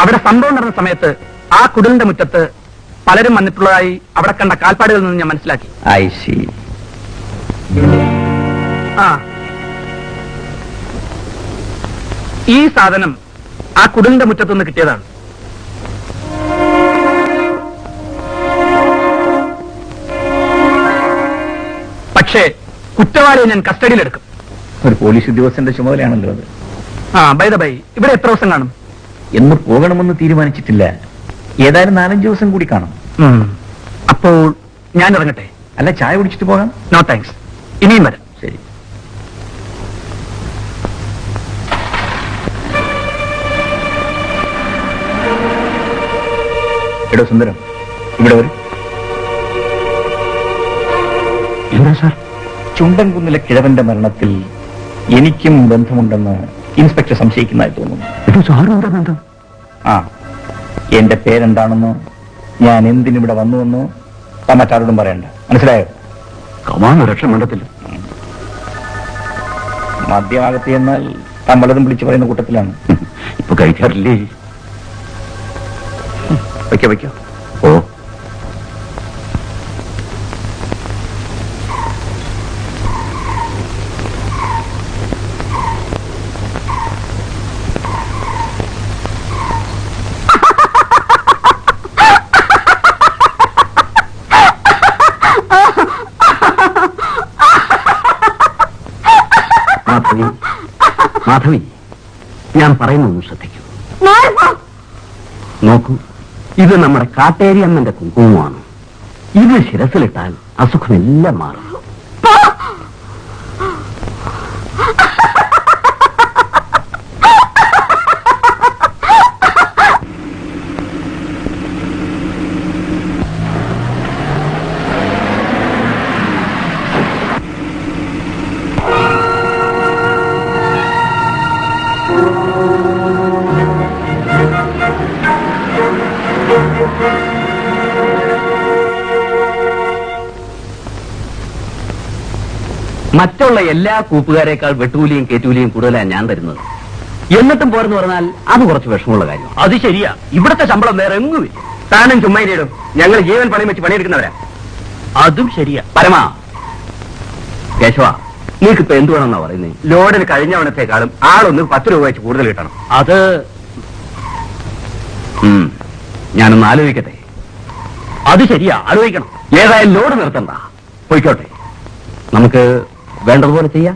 അവിടെ സംഭവം നടന്ന സമയത്ത് ആ കുടിലിന്റെ മുറ്റത്ത് പലരും വന്നിട്ടുള്ളതായി അവിടെ കണ്ട കാൽപ്പാടുകളിൽ നിന്ന് ഞാൻ മനസ്സിലാക്കി. I C. ആ, ഈ സാധനം ആ കുടിലിന്റെ മുറ്റത്ത് നിന്ന് കിട്ടിയതാണ്. പക്ഷേ കുറ്റവാളിയെ ഞാൻ കസ്റ്റഡിയിലെടുക്കും. ഒരു പോലീസ് ഉദ്യോഗസ്ഥന്റെ ചുമതലയാണല്ലോ അത്. ആ, ബൈ ദ ബൈ, ഇവിടെ എത്ര ദിവസം കാണും? എന്ന് പോകണമെന്ന് തീരുമാനിച്ചിട്ടില്ല. ഏതായാലും 4-5 ദിവസം കൂടി കാണും. അപ്പോൾ ഞാൻ ഇറങ്ങട്ടെ? അല്ല, ചായ കുടിച്ചിട്ട് പോകാം. നോ താങ്ക്സ്, ഇനിയും വരാം. ശരി. എടോ സുന്ദരം, ഇവിടെ വരും. എന്താ സാർ? ചുണ്ടൻകുന്നിലെ കിഴവന്റെ മരണത്തിൽ എനിക്കും ബന്ധമുണ്ടെന്ന് ഇൻസ്പെക്ടർ സംശയിക്കുന്നതായി തോന്നുന്നു. ഇത് സാറെന്താ ബന്ധം? ആ, എന്റെ പേരെന്താണെന്നോ ഞാൻ എന്തിനിവിടെ വന്നുവെന്നോ താൻ മറ്റാരോടും പറയണ്ട. മനസ്സിലായോ? കമാന്ന് രക്ഷമണ്ടത്തില്ല. മദ്യമാകത്തി എന്നാൽ താൻ പലതും വിളിച്ചു പറയുന്ന കൂട്ടത്തിലാണ്. ഇപ്പൊ കഴിക്കാറില്ലേ? വയ്ക്കോ. ഓ, മാധവി, മാധവി, ഞാൻ പറയുന്നൊന്ന് ശ്രദ്ധിക്കൂ. നോക്കൂ, ഇത് നമ്മുടെ കാട്ടേരി അമ്മന്റെ കുങ്കുമമാണ്. ഇത് ശിരസിലിട്ടാൽ അസുഖമെല്ലാം മാറും. മറ്റുള്ള എല്ലാ കൂപ്പുകാരേക്കാൾ വെട്ടൂലിയും കേറ്റൂലിയും കൂടുതലാണ് ഞാൻ തരുന്നത്. എന്നിട്ടും പോരെന്ന് പറഞ്ഞാൽ അത് കുറച്ച് വിഷമമുള്ള കാര്യം. അത് ശരിയാ, ഇവിടുത്തെ ശമ്പളം വേറെ എങ്ങുമില്ല. താനും ചുമ്മായിടും, ഞങ്ങൾ ജീവൻ പണി വെച്ച് പണിയെടുക്കുന്നവരാ. അതും ശരിയാ. പരമാ, കേശവ, നീക്കിപ്പോ എന്ത് വേണമെന്നാ പറയുന്നത്? ലോഡിന് കഴിഞ്ഞ തവണത്തേക്കാളും ആളൊന്ന് 10 രൂപ വെച്ച് കൂടുതൽ കിട്ടണം. അത് ഞാനൊന്ന് ആലോചിക്കട്ടെ. അത് ശരിയാ, ആലോചിക്കണം. ഏതായാലും ലോഡ് നിർത്തണ്ട, പോയിക്കോട്ടെ. നമുക്ക് വേണ്ടതുപോലെ ചെയ്യാം.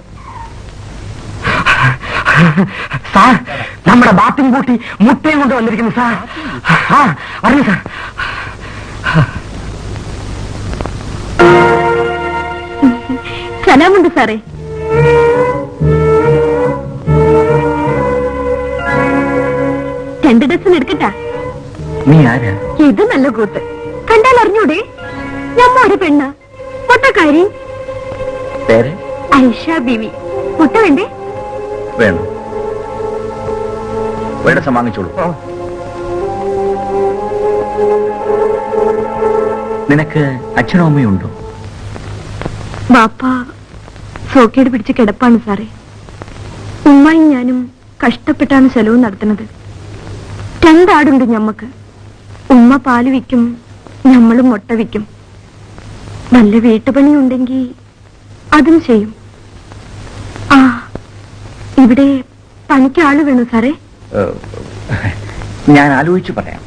സാർ, നമ്മുടെ ബാത്തിങ് കൂട്ടി മുട്ടയും കൊണ്ട് വന്നിരിക്കുന്നു സാർ. അറിയൂ സാർ. സലാമുണ്ട് സാറേ. രണ്ട് ഡസൻ എടുക്കട്ടാ? നീ ആരാ? ഇത് നല്ല കൂത്ത് കണ്ടാൽ അറിഞ്ഞൂടെ? നമ്മ ഒരു പെണ്ണ മുട്ടക്കാരി പേര് ഐഷ ബീവി. മുട്ട വേണ്ടേ? വേണം. വേണ്ട, വാങ്ങിച്ചോളൂ. നിനക്ക് അച്ഛനും അമ്മയും ഉണ്ടോ? ബാപ്പ സോക്കേട് പിടിച്ച് കിടപ്പാണ് സാറേ. ഉമ്മയും ഞാനും കഷ്ടപ്പെട്ടാണ് ചെലവ് നടത്തുന്നത്. 2 ആടുണ്ട് ഞമ്മക്ക്. ഉമ്മ പാല് വിൽക്കും, ഞമ്മളും മുട്ട വിൽക്കും. നല്ല വീട്ടുപണി ഉണ്ടെങ്കിൽ അതും ചെയ്യും. ആ, ഇവിടെ പണിക്ക് ആള് വേണോ സാറേ? ഞാൻ ആലോചിച്ചു പറയാം.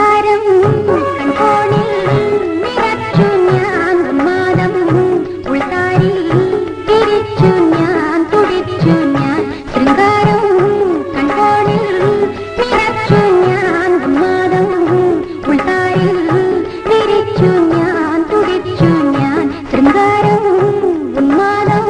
ശൃംഗാരം കൺകോണിൽ നിറച്ചു ഞാൻ ഉന്മാദം ഉൾത്താരി തിരിച്ചു ഞാൻ തുടിച്ചു ഞാൻ ശൃംഗാരം കൺകോണിൽ നിറച്ചു ഞാൻ ഉന്മാദം ഉൾത്താരി തിരിച്ചു ഞാൻ തുടിച്ചു ഞാൻ ശൃംഗാരം ഉന്മാദം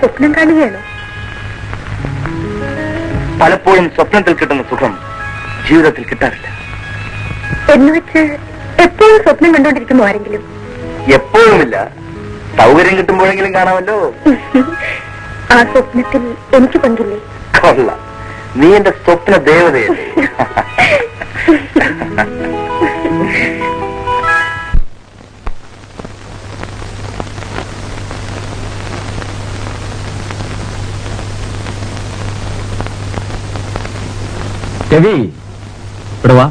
സ്വപ്നം കാണുകയാണോ? പലപ്പോഴും സ്വപ്നത്തിൽ കിട്ടുന്ന സുഖം ജീവിതത്തിൽ കിട്ടാറില്ല. എന്നുവെച്ച് എപ്പോഴും സ്വപ്നം കണ്ടോണ്ടിരിക്കുന്നു ആരെങ്കിലും? എപ്പോഴുമില്ല, സൗകര്യം കിട്ടുമ്പോഴെങ്കിലും കാണാമല്ലോ. ആ സ്വപ്നത്തിൽ എനിക്ക് പങ്കില്ലേ? കൊള്ളാം, നീ എന്റെ സ്വപ്ന ദേവതയല്ലേ. രവി, ഇവിടെ വാ.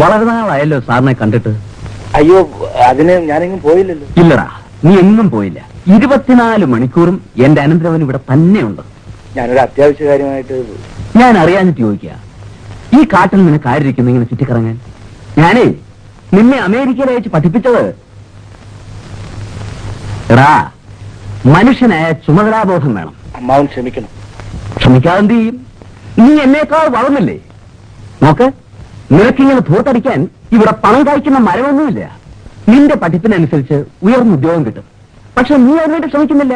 വളരെ നാളായല്ലോ സാറിനെ കണ്ടിട്ട്. അയ്യോ, അതിന് ഞാനെങ്ങും പോയില്ലല്ലോ. ഇല്ലടാ, നീ എങ്ങും പോയില്ല. 24 മണിക്കൂറും എന്റെ അനന്തരവൻ ഇവിടെ തന്നെയുണ്ട്. ഞാനൊരു അത്യാവശ്യ കാര്യമായിട്ട്. ഞാൻ അറിയാഞ്ഞിട്ട് ചോദിക്കുക, ഈ കാട്ടിൽ നിനക്ക് ആരിയ്ക്കുന്നു ഇങ്ങനെ ചുറ്റിക്കറങ്ങാൻ? ഞാനേ നിന്നെ അമേരിക്കയിൽ അയച്ച് പഠിപ്പിച്ചത് എടാ, മനുഷ്യനായ ചുമതലാബോധം വേണം. അമ്മാവൻ ക്ഷമിക്കണം. ക്ഷമിക്കാതെ എന്ത് ചെയ്യും? നീ എന്നേക്കാൾ വളർന്നില്ലേ? നോക്ക്, നിനക്കിങ്ങനെ ധൂർത്തടിക്കാൻ ഇവിടെ പണം കായ്ക്കുന്ന മരമൊന്നുമില്ല. നിന്റെ പഠിപ്പിനനുസരിച്ച് ഉയർന്ന ഉദ്യോഗം കിട്ടും. പക്ഷെ നീ അതിനായിട്ട് ശ്രമിക്കുന്നില്ല.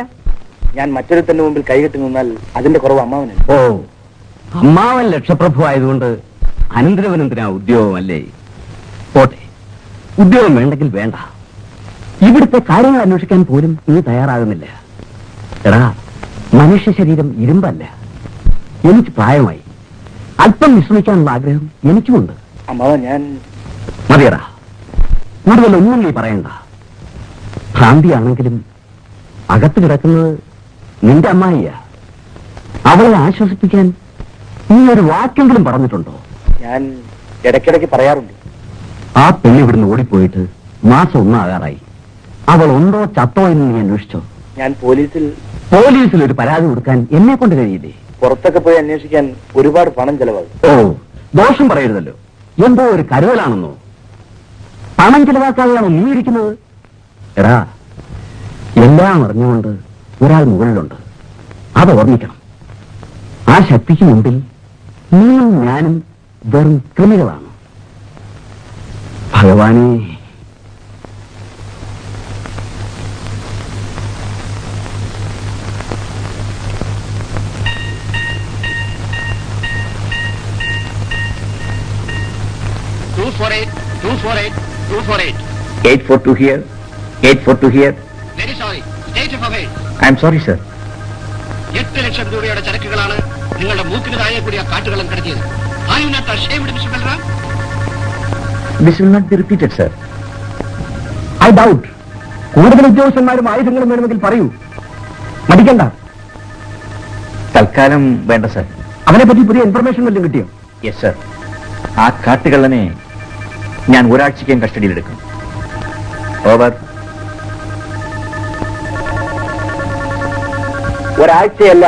ഞാൻ മറ്റൊരുത്തന്റെ മുമ്പിൽ കൈകെട്ടി നിന്നാൽ അതിന്റെ കുറവ് അമ്മാവന്. ഓ, അമ്മാവൻ ലക്ഷപ്രഭു ആയതുകൊണ്ട് അനന്തരവനെന്തിനാ ഉദ്യോഗമല്ലേ? പോട്ടെ, ഉദ്യോഗം വേണ്ടെങ്കിൽ വേണ്ട. ഇവിടുത്തെ കാര്യങ്ങൾ അന്വേഷിക്കാൻ പോലും നീ തയ്യാറാകുന്നില്ല. എടാ, മനുഷ്യ ശരീരം ഇരുമ്പല്ല. എനിക്ക് പ്രായമായി, അല്പം വിശ്രമിക്കാനുള്ള ആഗ്രഹം എനിക്കുമുണ്ട്. അമ്മാവൻ, ഞാൻ മതിയടാ, കൂടുതലൊന്നും നീ പറയണ്ട. ഭ്രാന്തിയാണെങ്കിലും അകത്ത് കിടക്കുന്നത് നിന്റെ അമ്മായിയാ. അവളെ ആശ്വസിപ്പിക്കാൻ നീ ഒരു വാക്കെങ്കിലും പറഞ്ഞിട്ടുണ്ടോ? ഞാൻ ഇടയ്ക്കിടയ്ക്ക് പറയാറുണ്ട്. ആ പെണ്ണ് ഇവിടുന്ന് ഓടിപ്പോയിട്ട് മാസം 1 ആകാറായി. അവൾ ഉണ്ടോ ചത്തോ എന്ന് നീ അന്വേഷിച്ചോ? ഞാൻ പോലീസിൽ ഒരു പരാതി കൊടുക്കാൻ എന്നെ കൊണ്ട് കഴിയില്ലേ? പുറത്തൊക്കെ പോയി അന്വേഷിക്കാൻ ഒരുപാട് പണം ചെലവാകും. ഓ, ദോഷം പറയരുതല്ലോ. എന്തോ ഒരു കരുതലാണെന്നോ? പണം ചെലവാക്കാതെയാണോ നീ ഇരിക്കുന്നത്? എടാ, എല്ലാം അറിഞ്ഞുകൊണ്ട് ഒരാൾ മുകളിലുണ്ട്, അത് ഓർമ്മിക്കണം. ആ ശക്തിക്ക് മുമ്പിൽ നീയും ഞാനും വെറും കൃമികളാണ്. ഭഗവാനെ, Eight for two here. 842 here. Very sorry. State of away. I am sorry, sir. 8 ലക്ഷം രൂപയുടെ ചരക്കുകളാണ് നിങ്ങളുടെ മൂക്കിന് താഴെ കൂടിയ കാട്ടുകളും കടത്തിയത്. Are you not ashamed, Mr. Balram? This will not be repeated, sir. I doubt. കൂടുതൽ ഉദ്യോഗസ്ഥന്മാരും ആയുധങ്ങളും വേണമെങ്കിൽ പറയൂ, മടിക്കണ്ട. തൽക്കാലം വേണ്ട, സർ. അവനെ പറ്റി പുതിയ ഇൻഫർമേഷൻ വല്ലതും കിട്ടിയോ? Yes, sir. ആ കാട്ടുകള്ളനെ ഞാൻ ഒരാഴ്ചയ്ക്കും കസ്റ്റഡിയിലെടുക്കും. ഓവർ. ഒരാഴ്ചയല്ല,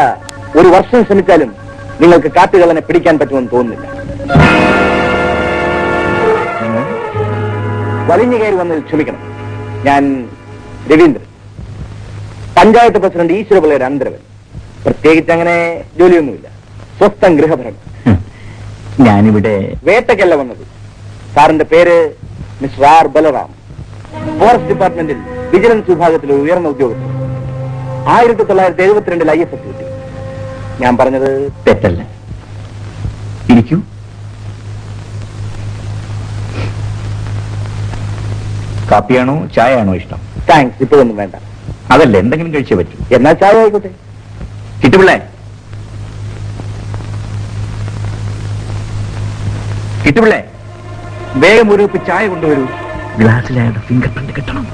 ഒരു വർഷം ശ്രമിച്ചാലും നിങ്ങൾക്ക് കാട്ടുകള്ളനെ പിടിക്കാൻ പറ്റുമെന്ന് തോന്നുന്നില്ല. വലിഞ്ഞു കയറി വന്നതിൽ ക്ഷമിക്കണം. ഞാൻ രവീന്ദ്രൻ, പഞ്ചായത്ത് പ്രസിഡന്റ് ഈശ്വരപിള്ളയുടെ അനന്തരവൻ. പ്രത്യേകിച്ച് അങ്ങനെ ജോലിയൊന്നുമില്ല, സ്വസ്ഥം ഗൃഹഭരണം. ഞാനിവിടെ വേട്ടയ്ക്കല്ല വന്നത്. സാറിന്റെ പേര് മിസ്റ്റർ ആർ ബലറാം. ഫോറസ്റ്റ് ഡിപ്പാർട്ട്മെന്റിൽ വിജിലൻസ് വിഭാഗത്തിൽ ഉയർന്ന ഉദ്യോഗസ്ഥൻ. 1972 IFS കിട്ടി. ഞാൻ പറഞ്ഞത് തെറ്റല്ല. ഇരിക്കൂ. കാപ്പിയാണോ ചായയാണോ ഇഷ്ടം? താങ്ക്സ്, ഇപ്പോഴൊന്നും വേണ്ട. അതല്ല, എന്തെങ്കിലും കഴിച്ചേ പറ്റൂ. എന്നാ ചായ ആയിക്കോട്ടെ. കിട്ടുപിള്ളേ, കിട്ടുപിള്ളേ, വേഗം ഒരു കപ്പ് ചായ കൊണ്ടുവരൂ. ഗ്ലാസ്സിൽ അയാളുടെ ഫിംഗർ പ്രിന്റ് കിട്ടണം.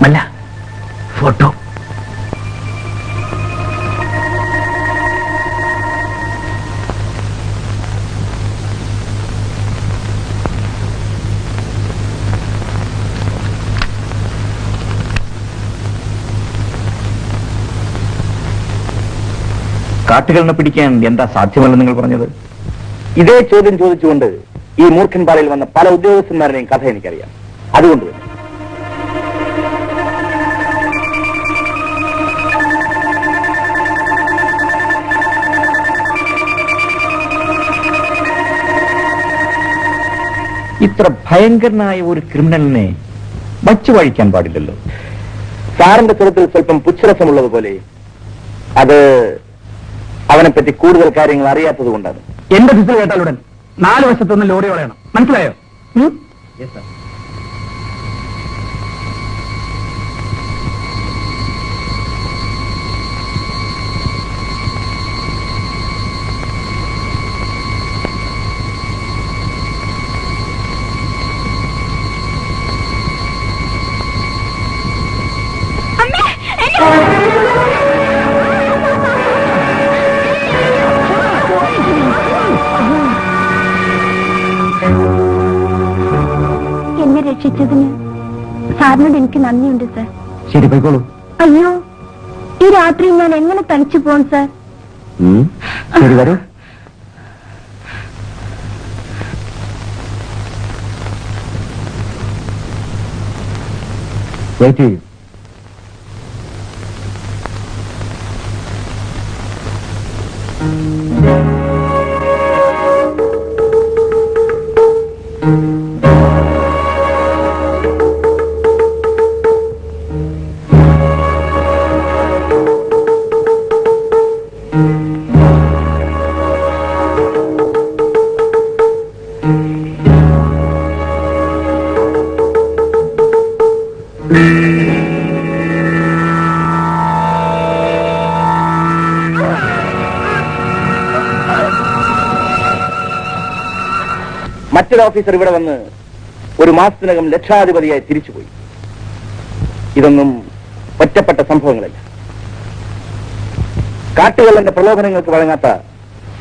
അല്ല, ഫോട്ടോ. കാട്ടുകളിനെ പിടിക്കാൻ എന്താ സാധ്യമല്ലെന്ന് നിങ്ങൾ പറഞ്ഞത്? ഇതേ ചോദ്യം ചോദിച്ചുകൊണ്ട് ഈ മൂർഖൻ പാലയിൽ വന്ന പല ഉദ്യോഗസ്ഥന്മാരുടെയും കഥ എനിക്കറിയാം. അതുകൊണ്ട് തന്നെ ഇത്ര ഭയങ്കരനായ ഒരു ക്രിമിനലിനെ വച്ചു വഴിക്കാൻ പാടില്ലല്ലോ. സാറിന്റെ സ്വരത്തിൽ സ്വല്പം പുച്ഛരസമുള്ളതുപോലെ, അത് അവനെപ്പറ്റി കൂടുതൽ കാര്യങ്ങൾ അറിയാത്തത് കൊണ്ടാണ്. എന്റെ ഫിസിൽ കേട്ടാലുടൻ 4 വശത്തുനിന്ന് ലോറി വളയണം, മനസ്സിലായോ? എന്നെ രക്ഷിച്ചതിന് സാറിനോട് എനിക്ക് നന്ദിയുണ്ട് സാർ. ശരി, പോയിക്കോളൂ. അയ്യോ, ഈ രാത്രി ഞാൻ എങ്ങനെ തനിച്ചു പോകാൻ സാർ? ശരി, വരൂ. വെയിറ്റ് ചെയ്യൂ. മറ്റൊരു ഓഫീസർ ഇവിടെ വന്ന് 1 മാസത്തിനകം ലക്ഷാധിപതിയായി തിരിച്ചുപോയി. ഇതൊന്നും ഒറ്റപ്പെട്ട സംഭവങ്ങളല്ല. കാട്ടുകള്ളന്റെ പ്രലോഭനങ്ങൾക്ക് വഴങ്ങാത്ത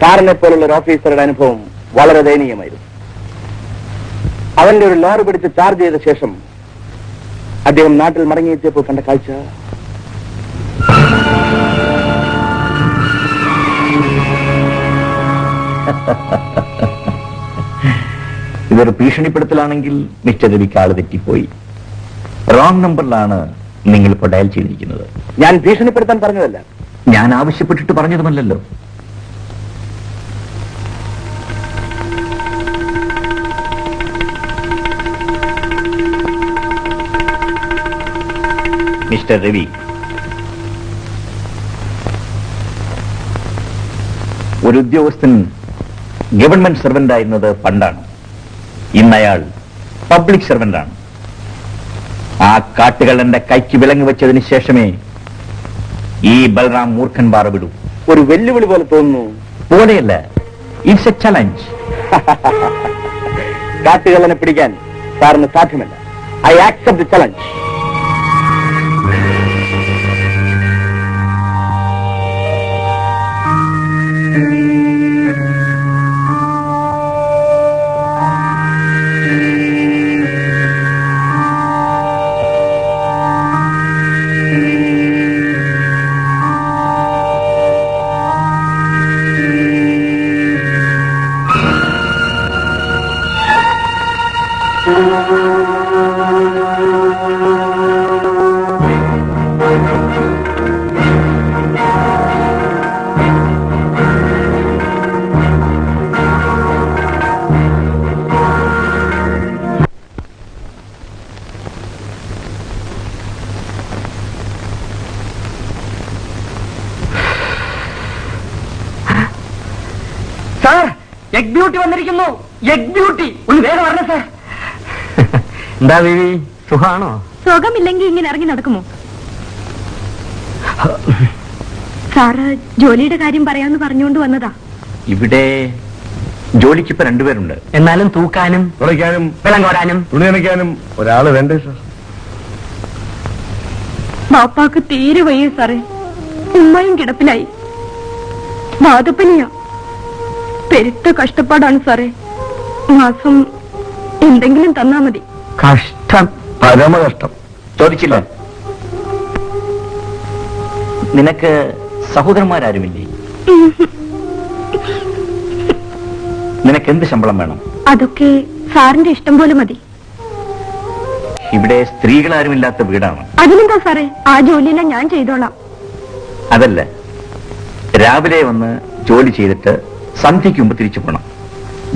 സാറിനെ പോലുള്ള ഒരു ഓഫീസറുടെ അനുഭവം വളരെ ദയനീയമായിരുന്നു. അവന്റെ ഒരു ലോറി പിടിച്ച് ചാർജ് ചെയ്ത ശേഷം അദ്ദേഹം നാട്ടിൽ മടങ്ങിയെത്തിയപ്പോൾ കണ്ട കാഴ്ച ഇതൊരു ഭീഷണിപ്പെടുത്തലാണെങ്കിൽ മിസ്റ്റർ രവിക്ക് ആള് തെറ്റിപ്പോയി. റോങ് നമ്പറിലാണ് നിങ്ങൾ ഇപ്പോൾ ഡയൽ ചെയ്തിരിക്കുന്നത്. ഞാൻ ഭീഷണിപ്പെടുത്താൻ പറഞ്ഞതല്ല. ഞാൻ ആവശ്യപ്പെട്ടിട്ട് പറഞ്ഞതുമല്ലല്ലോ. മിസ്റ്റർ രവി, ഒരു ഉദ്യോഗസ്ഥൻ ഗവൺമെന്റ് സർവന്റ് ആയിരുന്നത് പണ്ടാണ്. ഇന്നയാൾ പബ്ലിക് സർവന്റാണ്. ആ കാട്ടുകൾ എന്റെ കൈക്ക് വിലങ്ങ് വെച്ചതിന് ശേഷമേ ഈ ബൽറാം മൂർഖൻ ബാറ വിടൂ. ഒരു വെല്ലുവിളി പോലെ തോന്നുന്നു. പോലെയല്ല, ഇറ്റ്സ് എ ചലഞ്ച്. കാട്ടുകള്ളനെ പിടിക്കാൻ സാറിന് സാധ്യമല്ല. I accept the challenge. Sir, egg beauty വന്നിരിക്കുന്നു. എഗ് ബ്യൂട്ടി, ഒന്ന് വേഗം വരണേ സാർ. എന്താ ബേബി, സുഖാണോ? സുഖമില്ലെങ്കിൽ ഇങ്ങനെ ഇറങ്ങി നടക്കുമോ? സാറ് ജോലിയുടെ കാര്യം പറയാന്ന് പറഞ്ഞുകൊണ്ട് വന്നതാ. ഇവിടെ ജോലിക്കിപ്പോ രണ്ടുപേരുണ്ട്. എന്നാലും തൂക്കാനും തുളയ്ക്കാനും വെള്ളം കോരാനും തുണി നനയ്ക്കാനും ഒരാള് വേണ്ടേ സാർ? ബാപ്പാക്ക് തീരെ വയ്യ സാറേ. ഉമ്മയും കിടപ്പിലായി. വാതപ്പനിയാ. പെരുത്ത കഷ്ടപ്പാടാണ് സാറേ. മാസം എന്തെങ്കിലും തന്നാ മതി. കഷ്ടം, പരമകഷ്ടം. ചോദിച്ചില്ല. നിനക്ക് സഹോദരന്മാരാരുമില്ലേ? നിനക്ക് എന്ത് ശമ്പളം വേണം? അതൊക്കെ സാറിന്റെ ഇഷ്ടം പോലെ മതി. ഇവിടെ സ്ത്രീകളാരുമില്ലാത്ത വീടാണ്. അതിനെന്താ സാറേ, ആ ജോലിയെല്ലാം ഞാൻ ചെയ്തോളാം. അതല്ല, രാവിലെ വന്ന് ജോലി ചെയ്തിട്ട് സന്ധ്യയ്ക്ക് മുമ്പ് തിരിച്ചു പോകണം.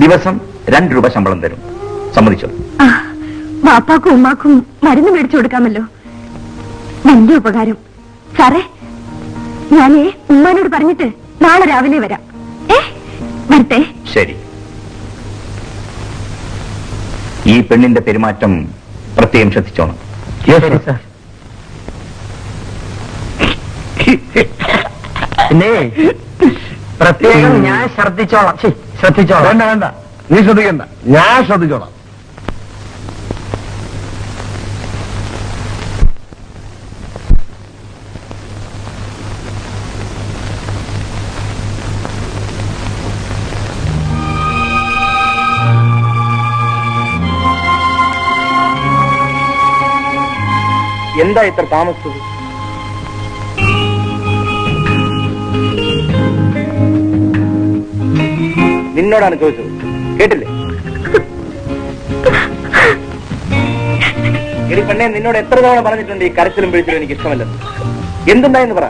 ദിവസം 2 രൂപ ശമ്പളം തരും. സമ്മതിച്ചോ? ബാപ്പാക്കും ഉമ്മാക്കും മരുന്ന് മേടിച്ചു കൊടുക്കാമല്ലോ. വലിയ ഉപകാരം സാറേ. ഞാനേ ഉമ്മാനോട് പറഞ്ഞിട്ട് നാളെ രാവിലെ വരാം. വരട്ടെ. ശരി. ഈ പെണ്ണിന്റെ പെരുമാറ്റം പ്രത്യേകം ശ്രദ്ധിച്ചോണം. ശരി സാർ. പിന്നെ പ്രത്യേകം ഞാൻ ശ്രദ്ധിച്ചോളാം. ശ്രദ്ധിച്ചോളാം. വേണ്ട വേണ്ട, നീ ശ്രദ്ധിക്കണ്ട, ഞാൻ ശ്രദ്ധിച്ചോളാം. എന്താ ഇത്ര താമസിച്ചത്? നിന്നോടാണ് ചോദിച്ചത്, കേട്ടില്ലേ? എടി പെണ്ണെ, നിന്നോട് എത്ര തവണ പറഞ്ഞിട്ടുണ്ട് ഈ കരച്ചിലും പിടിച്ചിലും എനിക്ക് ഇഷ്ടമല്ലെന്ന്. എന്തുണ്ടായെന്ന് പറ.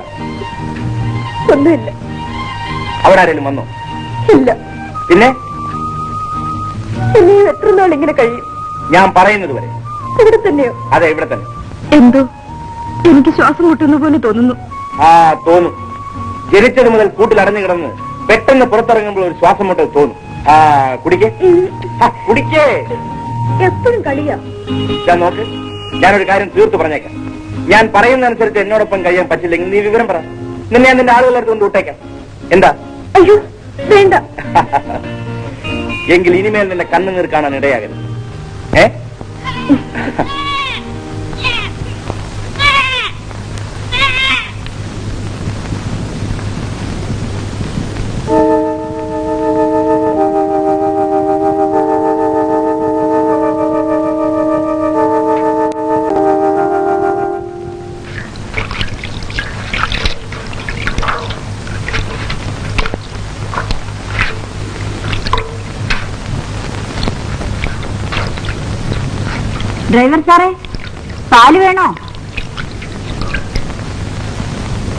ഒന്നുമില്ല. അവിടെ ആരെങ്കിലും വന്നോ? ഇല്ല. പിന്നെ ഇനി എത്ര നാൾ ഇങ്ങനെ കഴിയും? ഞാൻ പറയുന്നത് വരെ. ഇവിടെ തന്നെയോ? അതെ, ഇവിടെ തന്നെ. എന്തോ എനിക്ക് ശ്വാസം മുട്ടുന്ന പോലെ തോന്നുന്നു. ആ, തോന്നും. ജനിച്ചത് മുതൽ കൂട്ടിൽ അടഞ്ഞു കിടന്ന് പെട്ടെന്ന് പുറത്തിറങ്ങുമ്പോൾ ഒരു ശ്വാസം മുട്ടൽ തോന്നും. ആ, കുടിക്കേ, കുടിക്കേ. എപ്പോഴും കളിയാ. ഞാൻ നോക്ക്, ഞാനൊരു കാര്യം തീർത്തു പറഞ്ഞേക്കാം. ഞാൻ പറയുന്നതനുസരിച്ച് എന്നോടൊപ്പം കഴിയാൻ പറ്റില്ലെങ്കിൽ നീ വിവരം പറ. നിന്നെ ഞാൻ നിന്റെ ആളുകളെ കൊണ്ട് വിട്ടേക്കാം. എന്താ? അയ്യോ വേണ്ട. എങ്കിൽ ഇനിമേൽ നിന്റെ കണ്ണുനീർ കാണാൻ ഇടയാകരുത്. ഏ? ഡ്രൈവർ സാറേ, പാല് വേണോ?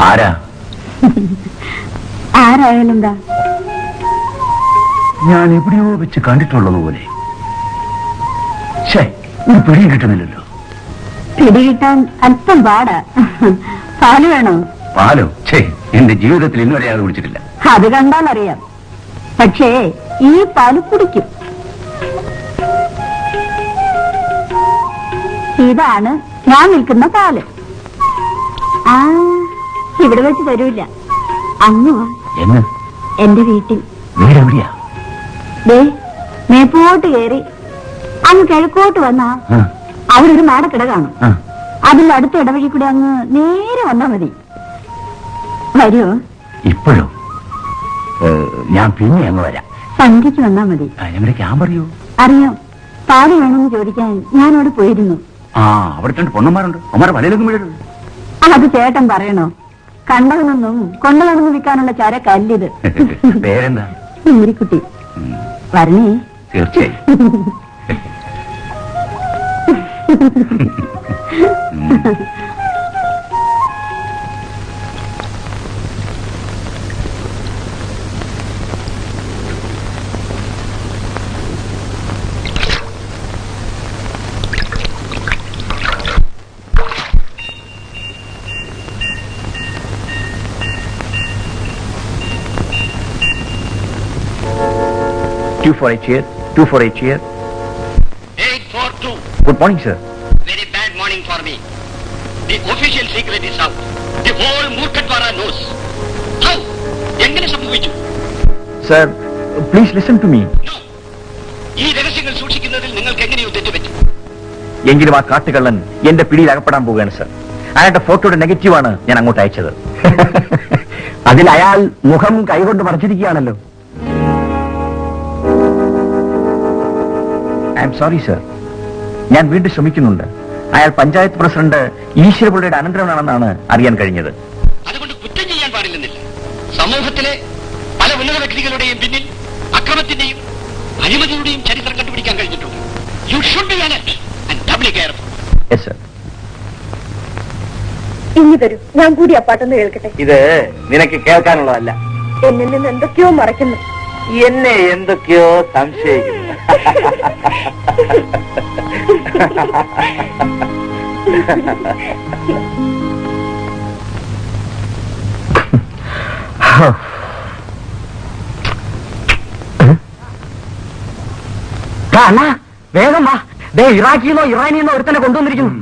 ആരാ? ആരായാലും എന്താ? ഞാൻ എവിടെയോ വെച്ച് കണ്ടിട്ടുള്ളതുപോലെ. ഒരു പിടിയും കിട്ടുന്നില്ലല്ലോ. പിടികിട്ടാൻ അല്പം പാടാ. പാല് വേണോ? പാലോ? എന്റെ ജീവിതത്തിൽ ഇന്നുവരെ അത് കുടിച്ചിട്ടില്ല. അത് കണ്ടാൽ അറിയാം. പക്ഷേ ഈ പാല് കുടിക്കും. ഇതാണ് ഞാൻ വിൽക്കുന്ന പാല്. ആ, ഇവിടെ വെച്ച് തരൂല്ല. അങ്ങ് വാ. എന്ന്? എന്റെ വീട്ടിൽ. വീട് എവിടെയാ? ദേ, മേപ്പോട്ട് കയറി അങ്ങ് കിഴക്കോട്ട് വന്നാ അവിടെ ഒരു മാടക്കിട കാണും. അതിൽ അടുത്ത ഇടവഴി കൂടെ അങ്ങ് നേരെ വന്നാ മതി. വരുമോ? ഇപ്പോഴോ? ഞാൻ പിന്നെ അങ്ങ് വരാം. സന്ധ്യക്ക് വന്നാ മതി. ഞങ്ങളുടെ ക്യാമ്പ് അറിയോ? അറിയാം. പാല് വേണമെന്ന് ചോദിക്കാൻ ഞാൻ അവിടെ പോയിരുന്നു. അവിടെ രണ്ട് പൊണ്ണന്മാരുണ്ട്. അമ്മമാരെ വലയിലൊന്നും വീഴുന്നു. അത് ചേട്ടൻ പറയണോ? കണ്ടവനൊന്നും കൊണ്ടു വിൽക്കാനുള്ള ചരക്കല്ലിത്. പേരെന്താ? കുട്ടി. വരണേ. തീർച്ചയായും. Two for a chair. 842. Good morning, sir. Very bad morning for me. The official secret is out. The whole Murkatwara knows. How? എങ്ങനെ സംഭവിച്ചു? Sir, please listen to me. No. ഈ രഹസ്യങ്ങൾ സൂക്ഷിക്കുന്നതിൽ നിങ്ങൾക്ക് എങ്ങനെയോ തെറ്റുപറ്റി? എങ്കിലും ആ കാട്ടുകള്ളൻ എന്റെ പിടിയിൽ അകപ്പെടാൻ പോവുകയാണ്, സർ. അയാളുടെ ഫോട്ടോയുടെ നെഗറ്റീവാണ് ഞാൻ അങ്ങോട്ട് അയച്ചത്. അതിൽ അയാൾ മുഖം കൈകൊണ്ട് മറച്ചിരിക്കുകയാണല്ലോ. I am sorry, sir. ഞാൻ വീണ്ടും ശ്രമിക്കുന്നുണ്ട്. അയാൾ പഞ്ചായത്ത് പ്രസിഡന്റ് ഈശ്വരപിള്ളയുടെ അനന്തരവനാണെന്നാണ് അറിയാൻ കഴിഞ്ഞത്. അതുകൊണ്ട് കുറ്റം ചെയ്യാൻ പാടില്ലെന്നില്ല. സമൂഹത്തിലെ പല ഉന്നത വ്യക്തികളുടെയും പിന്നിൽ അക്രമത്തിന്റെയും അഴിമതിയുടെയും ചരിത്രം കണ്ടുപിടിക്കാൻ കഴിഞ്ഞിട്ടുണ്ട്. You should be alert and doubly careful. Yes, sir. ഇനി തരൂ, ഞാൻ കൂടി ആ പാട്ടൊന്ന് കേൾക്കട്ടെ. ഇത് നിനക്ക് കേൾക്കാനുള്ളതല്ല. എന്നിൽ നിന്ന് എന്തൊക്കെയോ മറയ്ക്കുന്നു. എന്നെ എന്തൊക്കെയോ സംശയിക്കുന്നു. വേഗം വാ. ദേ, ഇറാഖിന്നോ ഇറാനിന്നോ ഒരുത്തനെ കൊണ്ടുവന്നിരിക്കുന്നു.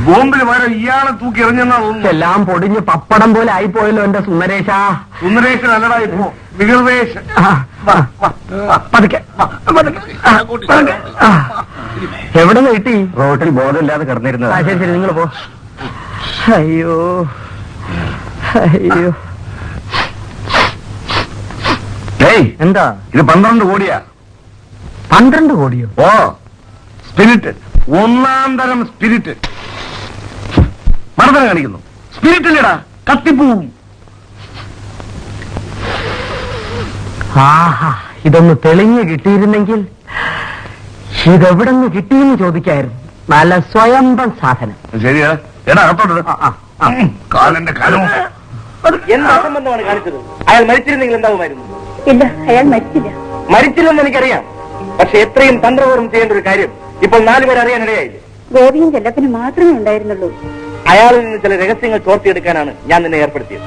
ബോംബിന് പകരം ഇയാളെ തൂക്കി എറിഞ്ഞെന്നാ തോന്നുന്നു. എല്ലാം പൊടിഞ്ഞ് പപ്പടം പോലെ ആയിപ്പോയല്ലോ എന്റെ സുന്ദരേശ. സുന്ദരേശൻ അല്ലടാ ഇപ്പോ വികൃതേശൻ. എവിടെ നിന്ന് കിട്ടി? റോട്ടിൽ ബോധമില്ലാതെ കിടന്നിരുന്നത്. ശരി ശരി, നിങ്ങൾ പോ. അയ്യോ അയ്യോ. എന്താ ഇത് 12 കോടിയാ. 12 കോടിയോ? ഓ, സ്പിരിറ്റ്. ഒന്നാം തരം സ്പിരിറ്റ്. മർദ്ദനം കാണിക്കുന്നു. സ്പിരിറ്റ് ഇല്ലടാ, കത്തിപ്പോവും. ആഹാ, ഇതൊന്ന് തെളിഞ്ഞു കിട്ടിയിരുന്നെങ്കിൽ. ഇതെവിടെ നിന്ന് കിട്ടിയെന്ന് ചോദിക്കായിരുന്നു. നല്ല സ്വയംഭം സാധനം. ശരിയാ. എടാ അകത്തോട്ട്. കാലന്റെ കാലം. എന്ത് അസംബന്ധമാണ് കാണിച്ചത്? അയാൾ മരിച്ചിരുന്നെങ്കിൽ എന്താകുമായിരുന്നു? ഇല്ല, അയാൾ മരിച്ചില്ല. മരിച്ചില്ലെന്ന് എനിക്കറിയാം. പക്ഷെ എത്രയും തന്ത്രപൂർവ്വം ചെയ്യേണ്ട ഒരു കാര്യം ഇപ്പോൾ 4 പേർ അറിയാനിടയായില്ലേ? ഗോപിയും ചെല്ലപ്പനും മാത്രമേ ഉണ്ടായിരുന്നുള്ളൂ. അയാളിൽ നിന്ന് ചില രഹസ്യങ്ങൾ ചോർത്തിയെടുക്കാനാണ് ഞാൻ നിന്നെ ഏർപ്പെടുത്തിയത്.